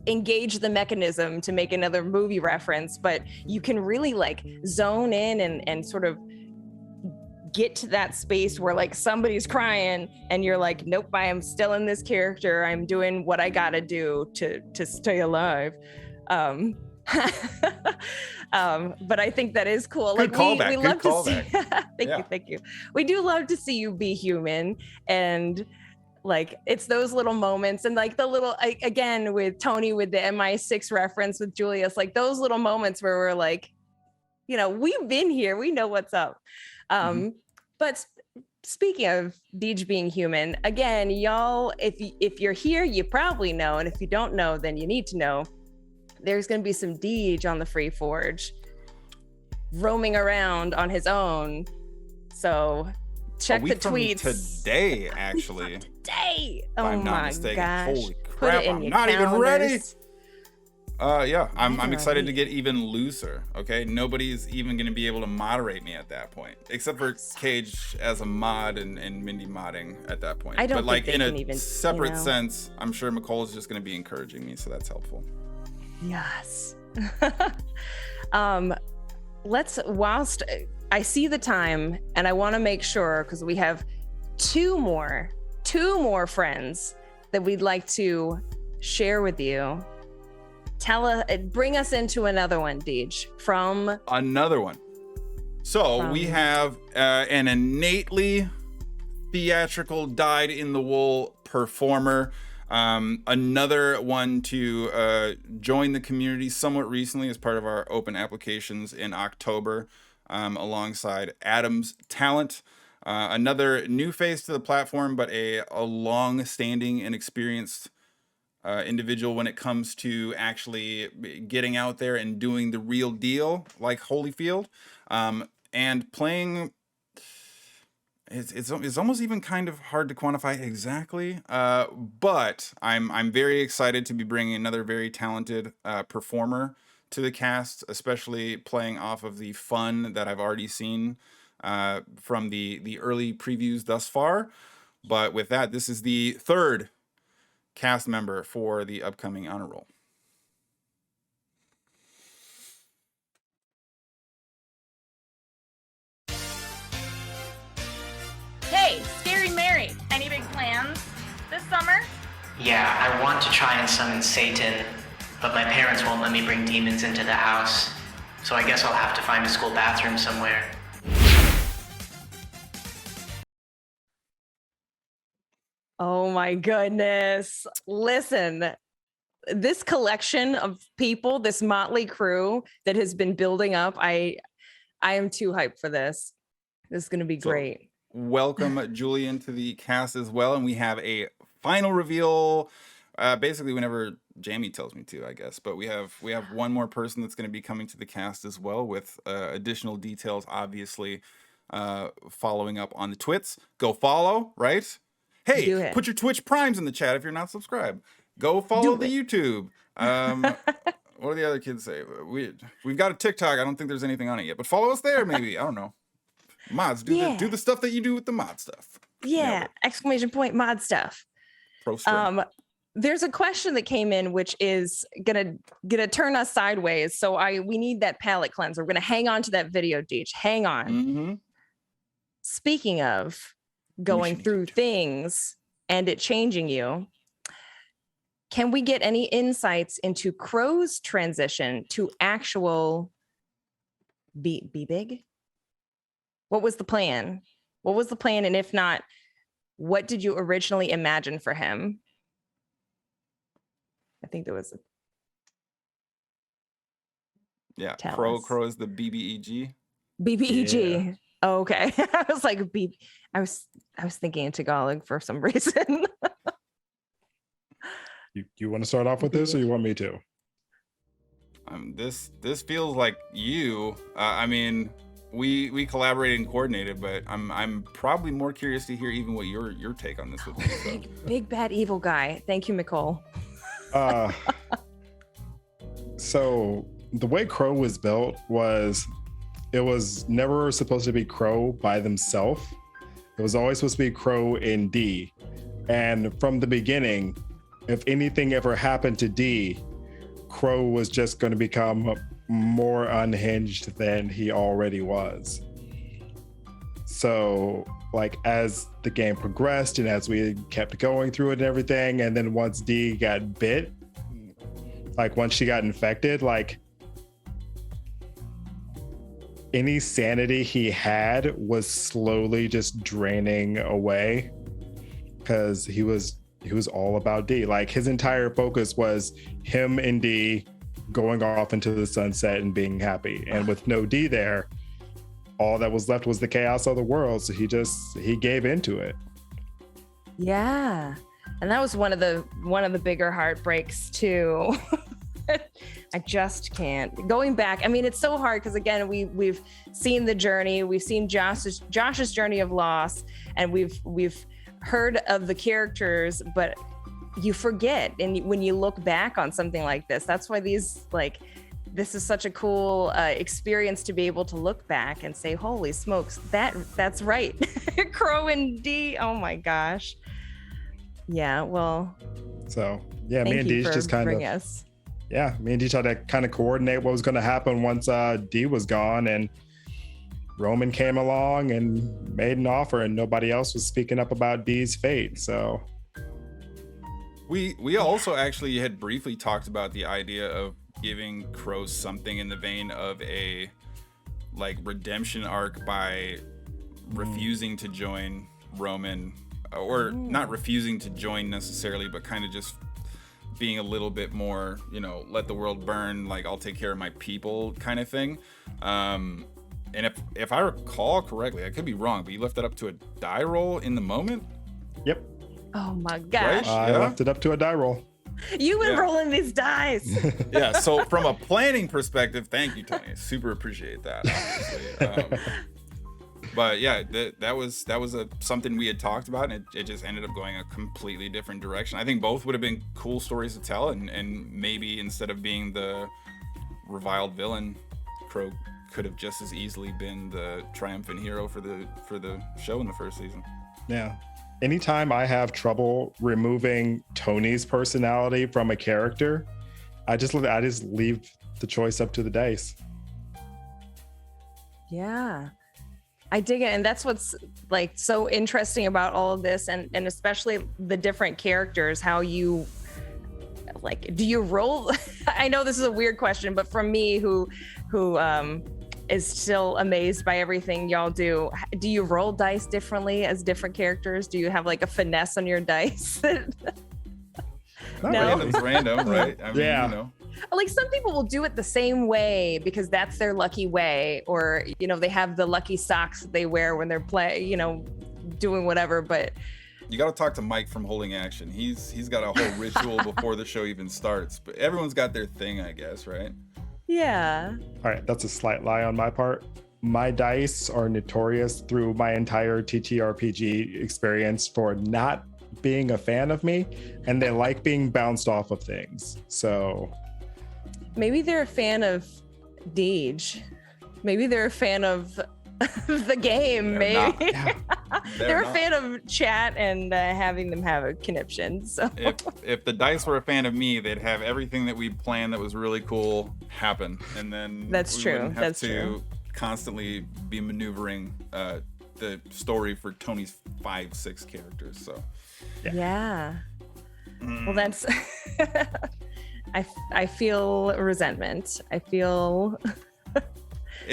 engage the mechanism to make another movie reference, but you can really like zone in and sort of get to that space where like somebody's crying and you're like, nope, I am still in this character. I'm doing what I gotta do to stay alive. But I think that is cool. Good callback. We love to see. Thank you. We do love to see you be human, and like it's those little moments, and like the little again with Tony with the MI6 reference with Julius, like those little moments where we're like, you know, we've been here, we know what's up. But speaking of Deej being human, again, y'all, if you're here, you probably know, and if you don't know, then you need to know. There's going to be some Deej on the Free Forge roaming around on his own. So check the tweets. Today, actually. Today. If I'm not my mistaken. gosh. Holy Put crap, it in I'm your not even ready. calendars. Yeah, I'm excited to Literally. get even looser. Okay, nobody's even going to be able to moderate me at that point, except for Cage as a mod and Mindy modding at that point. I don't but like think in they a can even, separate you know. sense, I'm sure McColl's just going to be encouraging me, so that's helpful. Yes. Whilst I see the time, and I want to make sure, because we have two more friends that we'd like to share with you. Bring us into another one, Deej, from Another one. So we have an innately theatrical, dyed-in-the-wool performer. Another one to join the community somewhat recently as part of our open applications in October, alongside Adam's Talent. Another new face to the platform, but a long-standing and experienced individual when it comes to actually getting out there and doing the real deal, like Holyfield, and playing. It's almost even kind of hard to quantify exactly, but I'm very excited to be bringing another very talented performer to the cast, especially playing off of the fun that I've already seen from the early previews thus far. But with that, this is the third cast member for the upcoming honor roll. Hey, Scary Mary, any big plans this summer? Yeah, I want to try and summon Satan, but my parents won't let me bring demons into the house, so I guess I'll have to find a school bathroom somewhere. Oh my goodness. Listen, this collection of people, this motley crew that has been building up, I am too hyped for this. This is going to be great. Welcome Julian to the cast as well, and we have a final reveal. Basically, whenever Jammy tells me to, I guess. But we have one more person that's going to be coming to the cast as well, with additional details, obviously, following up on the twits. Go follow, right? Hey, put your Twitch primes in the chat if you're not subscribed. Go follow the YouTube. What do the other kids say? We've got a TikTok. I don't think there's anything on it yet, but follow us there. Maybe, I don't know. Mods, do the stuff that you do with the mod stuff. Yeah, exclamation point mod stuff. There's a question that came in which is gonna turn us sideways. So we need that palate cleanser. We're gonna hang on to that video, Deej. Hang on. Mm-hmm. Speaking of going through things and it changing you, can we get any insights into Crow's transition to actual be big? What was the plan? What was the plan? And if not, what did you originally imagine for him? I think there was Crow is the BBEG. BBEG. Yeah. Oh, okay. I was like I was thinking in Tagalog for some reason. You want to start off with this, or you want me to? This feels like you. I mean, we collaborated and coordinated, but I'm probably more curious to hear even what your take on this would be. So. Big bad evil guy. Thank you, Nicole. So the way Crow was built was, it was never supposed to be Crow by themselves. It was always supposed to be Crow and Dee. And from the beginning, if anything ever happened to Dee, Crow was just going to become more unhinged than he already was. So, like, as the game progressed and as we kept going through it and everything, and then once Dee got bit, like once she got infected, like any sanity he had was slowly just draining away, because he was all about Dee. Like, his entire focus was him and Dee going off into the sunset and being happy. And with no Dee there, all that was left was the chaos of the world. So he gave into it. Yeah. And that was one of the bigger heartbreaks too. I just can't. Going back, I mean, it's so hard because again, we've seen the journey, we've seen Josh's journey of loss, and we've heard of the characters, but you forget. And when you look back on something like this, that's why this is such a cool experience to be able to look back and say, holy smokes, that's right. Crow and Dee. Oh my gosh. Yeah, well. So yeah, me and Deej just kind of. Yeah, me and Deej had to kind of coordinate what was going to happen once Dee was gone, and Roman came along and made an offer, and nobody else was speaking up about Dee's fate. So we also actually had briefly talked about the idea of giving Crow something in the vein of a like redemption arc by refusing to join Roman, or not refusing to join necessarily, but kind of just being a little bit more, let the world burn, like I'll take care of my people kind of thing. And if I recall correctly, I could be wrong, but you left that up to a die roll in the moment? Yep. Oh my gosh. Right? I left it up to a die roll. You've been rolling these dice. Yeah, so from a planning perspective, thank you, Tony. Super appreciate that, obviously. But yeah, that was something we had talked about, and it just ended up going a completely different direction. I think both would have been cool stories to tell, and maybe instead of being the reviled villain, Crow could have just as easily been the triumphant hero for the show in the first season. Yeah. Anytime I have trouble removing Tony's personality from a character, I just leave the choice up to the dice. Yeah. I dig it. And that's what's like so interesting about all of this, and especially the different characters, how you like, do you roll? I know this is a weird question, but from me who is still amazed by everything y'all do you roll dice differently as different characters? Do you have like a finesse on your dice? No? Random's random, right? I mean, Yeah. you know. Like some people will do it the same way because that's their lucky way, or they have the lucky socks that they wear when they're doing whatever. But You got to talk to Mike from Holding Action. He's got a whole ritual before the show even starts. But everyone's got their thing, I guess, right? yeah. All right, that's a slight lie on my part. My dice are notorious through my entire TTRPG experience for not being a fan of me, and they like being bounced off of things. So Maybe they're a fan of Deej. Maybe they're a fan of the game. They're Maybe not. they're a not. fan of chat and having them have a conniption. So If the dice were a fan of me, they'd have everything that we planned that was really cool happen, and then That's we true. wouldn't have That's to true. constantly be maneuvering the story for Tony's 5-6 characters. So yeah. Well, that's. I feel resentment. I feel.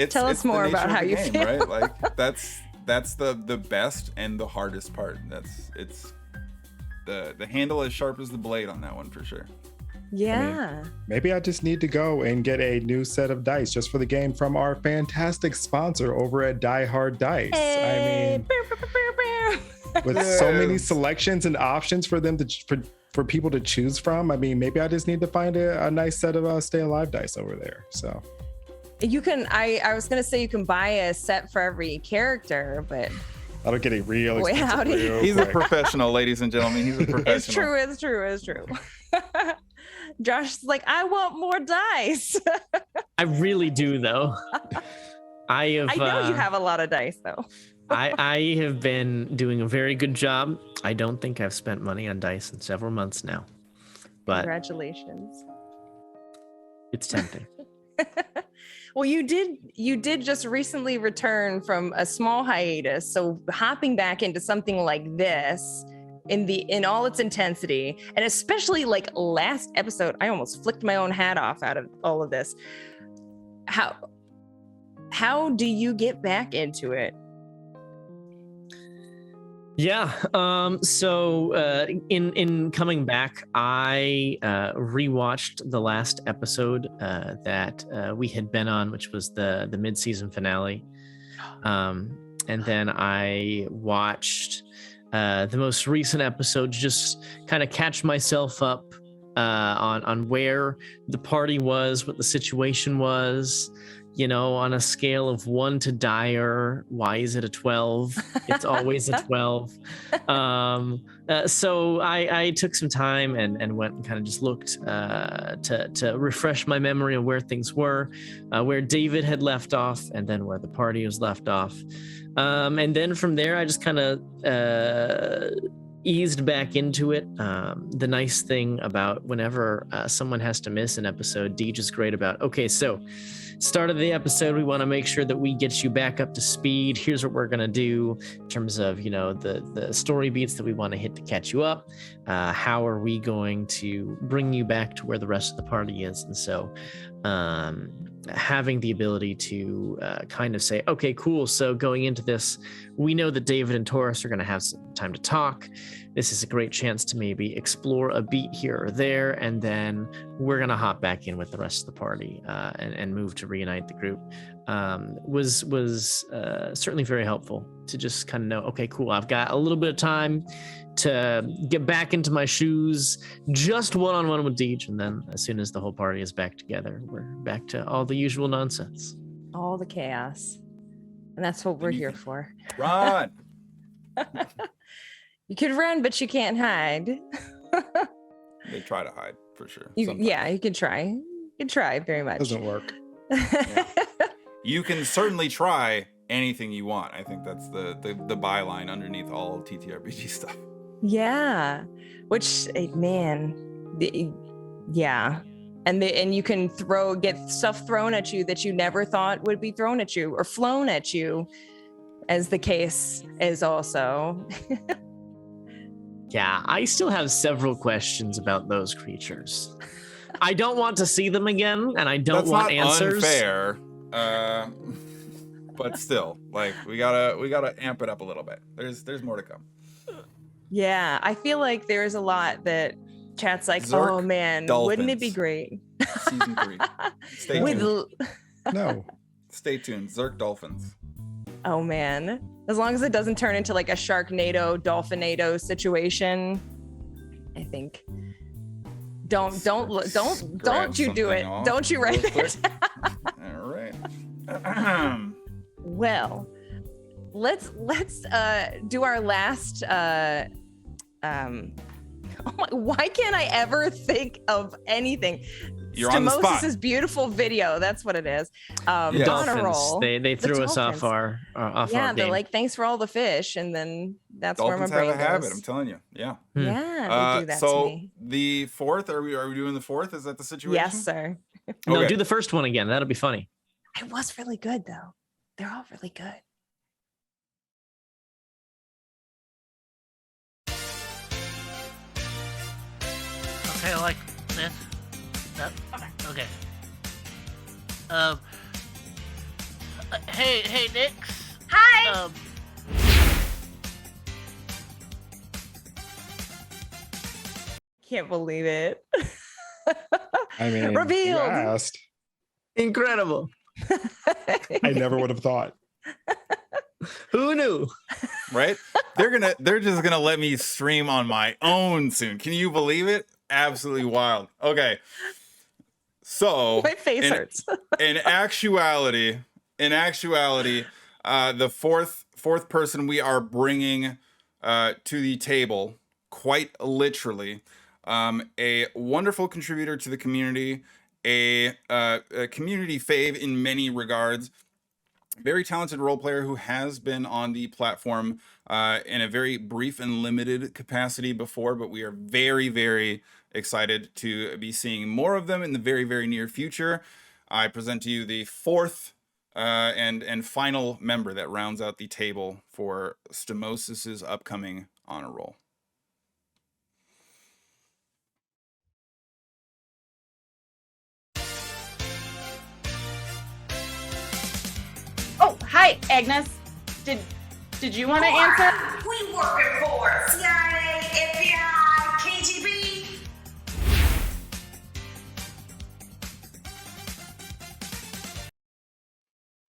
Tell us it's the more nature about of how the you game, feel. right? Like that's the best and the hardest part. It's the handle as sharp as the blade on that one for sure. Yeah. maybe I just need to go and get a new set of dice just for the game from our fantastic sponsor over at Die Hard Dice. Hey, I mean, with so many Yes. selections and options for them for people to choose from, I mean, maybe I just need to find a nice set of Stay Alive dice over there. So You can. I was gonna say you can buy a set for every character, but that'll get a real Wait, expensive how do you- real He's a quick. professional, ladies and gentlemen. He's a professional. it's true. Josh's like, I want more dice. I really do, though. I have. I know you have a lot of dice, though. I have been doing a very good job. I don't think I've spent money on dice in several months now, but Congratulations. it's tempting. Well, you did just recently return from a small hiatus, so hopping back into something like this in all its intensity, and especially like last episode, I almost flicked my own hat off out of all of this. How do you get back into it? Yeah. So in coming back, I rewatched the last episode that we had been on, which was the mid-season finale, and then I watched the most recent episode, just kind of catch myself up on where the party was, what the situation was. On a scale of 1 to dire, why is it a 12? It's always a 12. So I took some time and went and kind of just looked to refresh my memory of where things were, where David had left off, and then where the party was left off. And then from there, I just kind of eased back into it. The nice thing about whenever someone has to miss an episode, Deej is great about, okay, so start of the episode, we want to make sure that we get you back up to speed. Here's what we're going to do in terms of, the story beats that we want to hit to catch you up. How are we going to bring you back to where the rest of the party is? And so having the ability to kind of say, okay, cool. So going into this, we know that David and Taurus are going to have some time to talk. This is a great chance to maybe explore a beat here or there, and then we're going to hop back in with the rest of the party and move to reunite the group. Was certainly very helpful to just kind of know, okay, cool, I've got a little bit of time to get back into my shoes, just one-on-one with Deej, and then as soon as the whole party is back together, we're back to all the usual nonsense. All the chaos. And that's what we're here for. Run. You could run, but you can't hide. They try to hide for sure. You sometimes. can try. You can try very much. Doesn't work. You can certainly try anything you want. I think that's the byline underneath all of TTRPG stuff. Yeah, which yeah, and you can get stuff thrown at you that you never thought would be thrown at you or flown at you, as the case is also. Yeah, I still have several questions about those creatures. I don't want to see them again, and I don't That's want not answers. unfair, but still, like we gotta amp it up a little bit. There's more to come. Yeah, I feel like there's a lot that Chat's like, Zerk oh man, wouldn't it be great? Season 3. Stay With tuned. No. Stay tuned. Zerk Dolphins. Oh man, as long as it doesn't turn into like a Sharknado, Dolphinado situation, I think. Don't you do it? Don't you write it? All right. Well, let's do our last. Oh my, why can't I ever think of anything? You're on the spot. Stamosis's beautiful video. That's what it is. The Honor dolphins. roll. They threw us off Dolphins. our Yeah, our they're game. like, thanks for all the fish, and then that's where my Dolphins brain have a habit. goes. I'm telling you. Yeah. Yeah, they do that so to me. the fourth, are we doing the fourth? Is that the situation? Yes, sir. No, Okay. do the first one again. That'll be funny. It was really good though. They're all really good. Okay, like this. Okay. Hey, Nix. Hi. Can't believe it. I mean, Revealed. you asked. Incredible. I never would have thought. Who knew? Right? They're just gonna let me stream on my own soon. Can you believe it? Absolutely wild. Okay. So My face hurts. in actuality, the fourth person we are bringing to the table, quite literally, a wonderful contributor to the community, a community fave in many regards, very talented role player who has been on the platform in a very brief and limited capacity before, but we are very, very excited to be seeing more of them in the very, very near future. I present to you the fourth and final member that rounds out the table for Stamosis's upcoming honor roll. Oh, hi, Agnes. Did you want to answer? We working for CIA, FBI, KGB.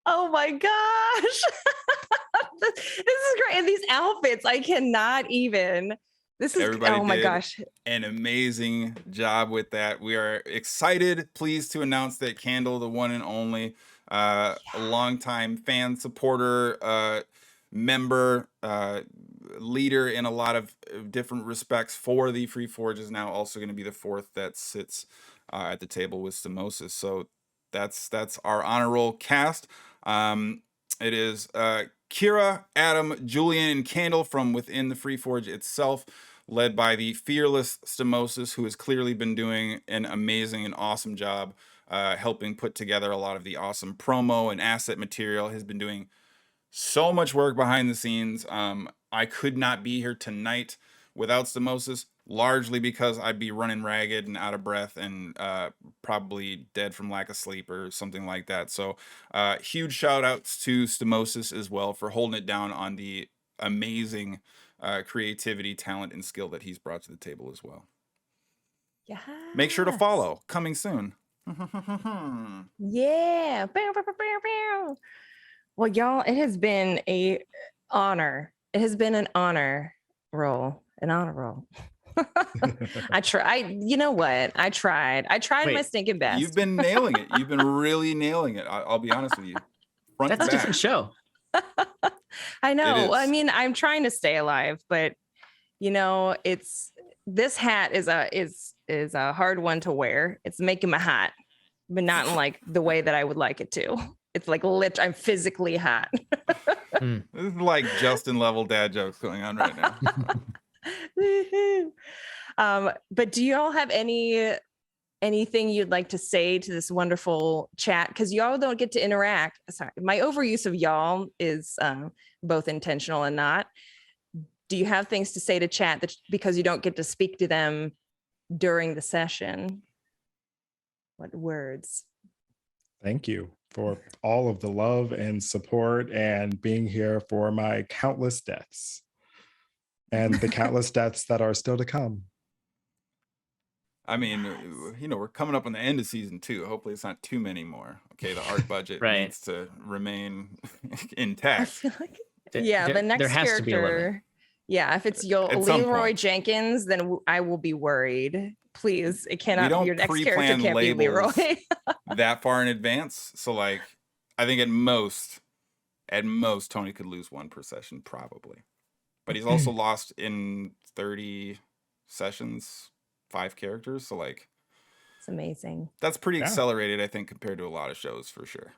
Oh my gosh. This is great. And these outfits, I cannot even. This is Everybody oh my did gosh. an amazing job with that. We are excited, pleased to announce that Candle, the one and only, a longtime fan, supporter, member, leader in a lot of different respects for the Free Forge, is now also going to be the fourth that sits at the table with Stamosis. So that's our honor roll cast. It is Kira, Adam, Julian, and Candle from within the Free Forge itself, led by the fearless Stamosis, who has clearly been doing an amazing and awesome job helping put together a lot of the awesome promo and asset material. Has been doing so much work behind the scenes. I could not be here tonight without Stamosis, largely because I'd be running ragged and out of breath and probably dead from lack of sleep or something like that. So huge shout outs to Stamosis as well for holding it down on the amazing creativity, talent, and skill that he's brought to the table as well. Yeah. Make sure to follow. Coming soon. Yeah. Bow, bow, bow, bow, bow. Well, y'all, it has been an honor. It has been an honor roll. An honor roll. I tried. You know what? I tried. Wait, my stinking best. You've been nailing it. You've been really nailing it. I'll be honest with you. Front That's a to different back. show. I know. I is. mean, I'm trying to stay alive, but you know, this hat is a hard one to wear. It's making me hot, but not in like the way that I would like it to. It's like I'm physically hot. This is like Justin level dad jokes going on right now. Woohoo. But do you all have anything you'd like to say to this wonderful chat? Because y'all don't get to interact. Sorry, my overuse of y'all is both intentional and not. Do you have things to say to chat that because you don't get to speak to them during the session? What words? Thank you for all of the love and support and being here for my countless deaths and the countless deaths that are still to come. I mean, we're coming up on the end of season 2. Hopefully, it's not too many more. Okay, the art budget Right. needs to remain I intact. feel like There- yeah, there- the next there has to be a limit. character. Yeah, if it's At some Leroy point. Jenkins, then I will be worried. Please, it cannot. don't Your next character pre-plan can't be Leroy. labels. That far in advance. So, like, I think at most, Tony could lose 1 per session, probably. But he's also lost in 30 sessions, 5 characters. So, like, It's amazing. that's pretty Yeah. accelerated, I think, compared to a lot of shows for sure.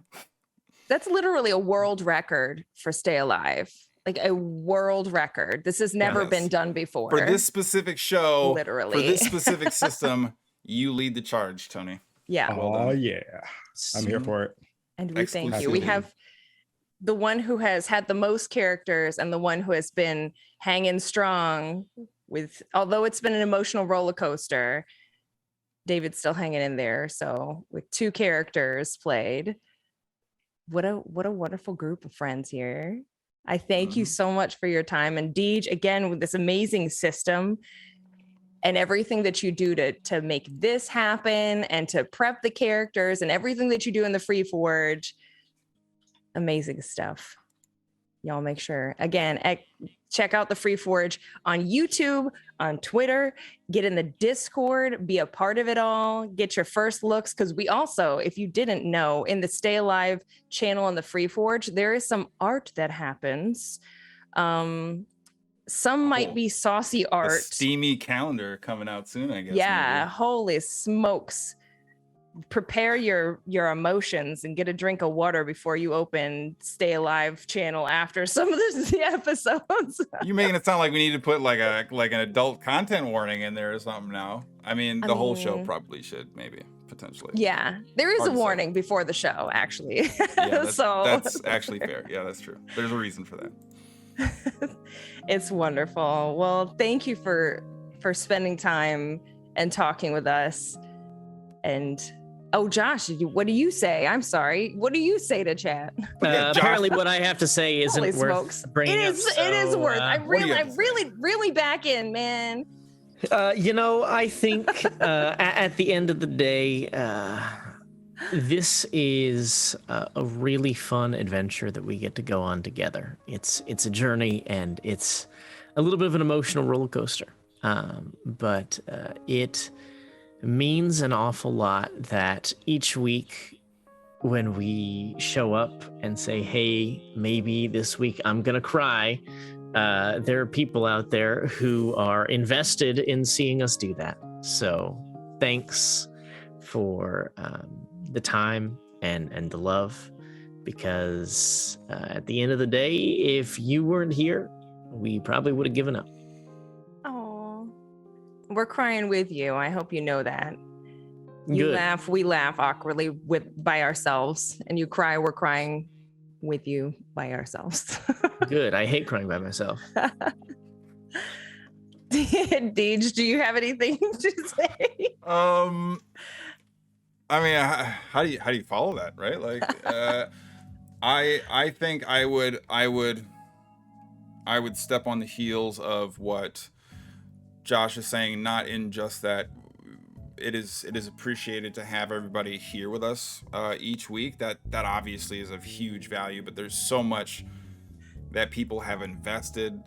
That's literally a world record for Stay Alive. Like a world record. This has never Yes. been done before. For this specific show, for Literally. this specific system, you lead the charge, Tony. Yeah. Well Oh done. yeah, I'm here for it. And we thank you. We Exclusivity. have the one who has had the most characters and the one who has been hanging strong with, although it's been an emotional roller coaster, David's still hanging in there. So with 2 characters played, what a wonderful group of friends here. I thank you so much for your time. And Deej, again, with this amazing system and everything that you do to make this happen and to prep the characters and everything that you do in the Free Forge. Amazing stuff. Y'all make sure, again, check out the Free Forge on YouTube, on Twitter, get in the Discord, be a part of it all, get your first looks. Because we also, if you didn't know, in the Stay Alive channel on the Free Forge, there is some art that happens. Some might be saucy A art. steamy calendar coming out soon, I guess. Yeah, maybe. holy smokes. Prepare your emotions and get a drink of water before you open Stay Alive channel after some of the episodes. You making it sound like we need to put like an adult content warning in there or something now. I mean, the whole show mean- probably should, maybe, potentially. Yeah, there is Hard a to say. warning before the show, actually. Yeah, So that's actually fair. Yeah, that's true. There's a reason for that. it's wonderful. Well, thank you for spending time and talking with us. And oh, Josh, what do you say? I'm sorry. What do you say to chat? Josh. Apparently, what I have to say isn't Holy worth smokes. bringing It up, is. It is so, worth. uh, What do you have I'm to say? really back in, man. I think at the end of the day, this is a really fun adventure that we get to go on together. It's a journey, and it's a little bit of an emotional roller coaster. But it means an awful lot that each week when we show up and say, hey, maybe this week I'm gonna cry, there are people out there who are invested in seeing us do that. So thanks for the time and the love, because at the end of the day, if you weren't here, we probably would have given up. Oh, we're crying with you. I hope you know that. You Good. laugh, we laugh awkwardly by ourselves, and you cry, we're crying with you by ourselves. Good. I hate crying by myself. Deej, do you have anything to say? I mean, how do you follow that, right? Like, I think I would step on the heels of what Josh is saying, not in just that it is appreciated to have everybody here with us each week. That obviously is of huge value, but there's so much that people have invested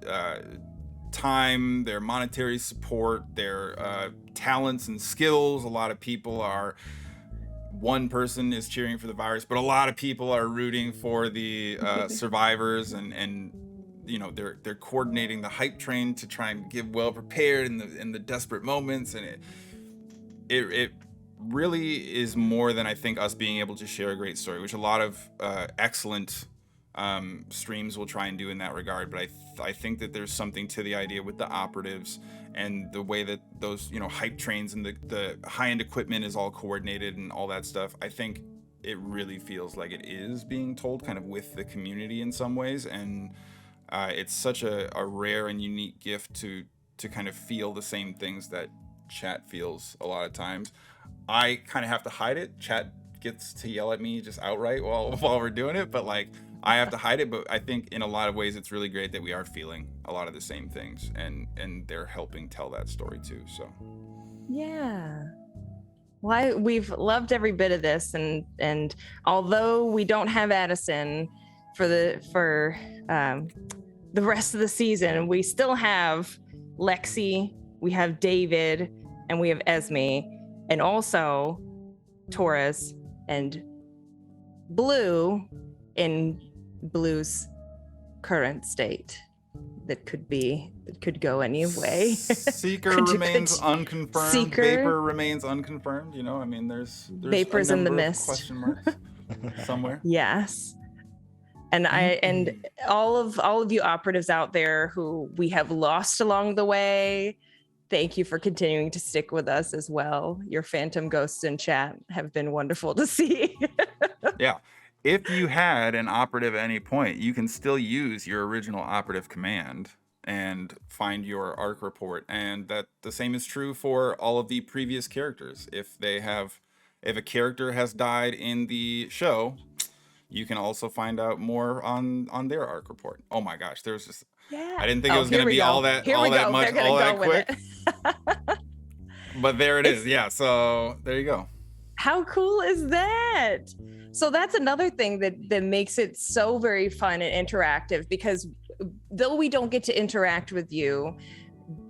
time, their monetary support, their talents and skills. A lot of people are, one person is cheering for the virus, but a lot of people are rooting for the survivors, and you know, they're coordinating the hype train to try and get well prepared in the desperate moments, and it really is more than, I think, us being able to share a great story, which a lot of excellent streams will try and do in that regard. But I think that there's something to the idea with the operatives and the way that those, you know, hype trains and the high-end equipment is all coordinated and all that stuff. I think it really feels like it is being told kind of with the community in some ways, and it's such a rare and unique gift to kind of feel the same things that chat feels a lot of times. I kind of have to hide it. Chat gets to yell at me just outright while we're doing it, but like, I have to hide it. But I think in a lot of ways it's really great that we are feeling a lot of the same things, and they're helping tell that story too. So Yeah. Well, we've loved every bit of this, and although we don't have Addison for the rest of the season, we still have Lexi, we have David, and we have Esme, and also Taurus and Blue in Blue's current state. That could go any way. Seeker remains unconfirmed. Seeker. Vapor remains unconfirmed. You know, I mean, there's Vapors a in the number of mist. question marks somewhere. Yes. And all of you operatives out there who we have lost along the way, thank you for continuing to stick with us as well. Your phantom ghosts in chat have been wonderful to see. Yeah. If you had an operative at any point, you can still use your original operative command and find your arc report. And that the same is true for all of the previous characters. If a character has died in the show, you can also find out more on their arc report. Oh my gosh, there's just I didn't think it was going to be all that much, all that quick. But there it is. Yeah, so there you go. How cool is that? So that's another thing that makes it so very fun and interactive, because though we don't get to interact with you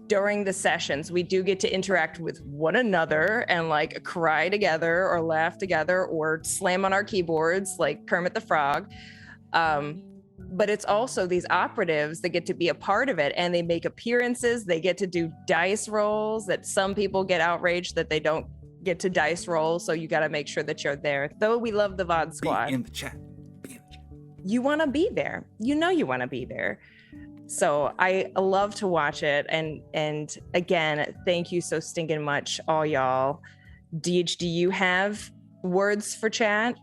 during the sessions, we do get to interact with one another and like cry together or laugh together or slam on our keyboards like Kermit the Frog. But it's also these operatives that get to be a part of it, and they make appearances. They get to do dice rolls that some people get outraged that they don't get to dice roll. So you got to make sure that you're there. Though we love the VOD squad. Be in the chat. You want to be there. You know you want to be there. So I love to watch it. And again, thank you so stinking much, all y'all. Deej, do you have words for chat?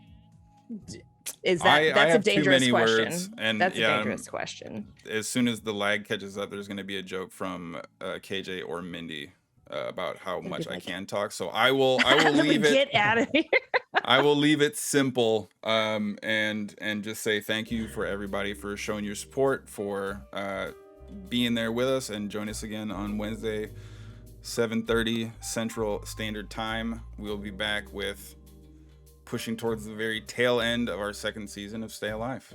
That's a dangerous question. Words, and that's a dangerous question. As soon as the lag catches up, there's going to be a joke from KJ or Mindy about how much I can talk. So I will leave it. Get out of here. I will leave it simple, and just say thank you for everybody for showing your support, for being there with us, and join us again on Wednesday, 7:30 Central Standard Time. We'll be back with pushing towards the very tail end of our second season of Stay Alive.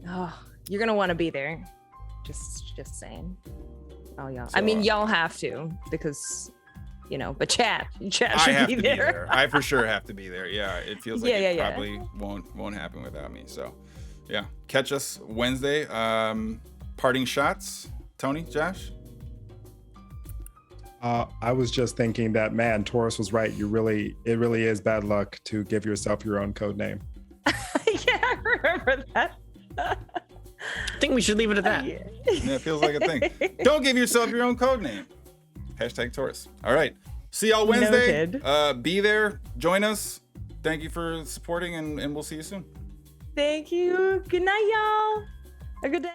Oh, you're gonna want to be there. Just saying. Oh, y'all. So, I mean, y'all have to, because but chat should be there. I for sure have to be there. Yeah, it feels like it probably won't happen without me. So, yeah, catch us Wednesday. Parting shots, Tony, Josh. I was just thinking that, man, Taurus was right. It really is bad luck to give yourself your own code name. Yeah, I remember that. I think we should leave it at that. Yeah, it feels like a thing. Don't give yourself your own code name. Hashtag Taurus. All right. See y'all Wednesday. Be there. Join us. Thank you for supporting, and we'll see you soon. Thank you. Good night, y'all. A good day.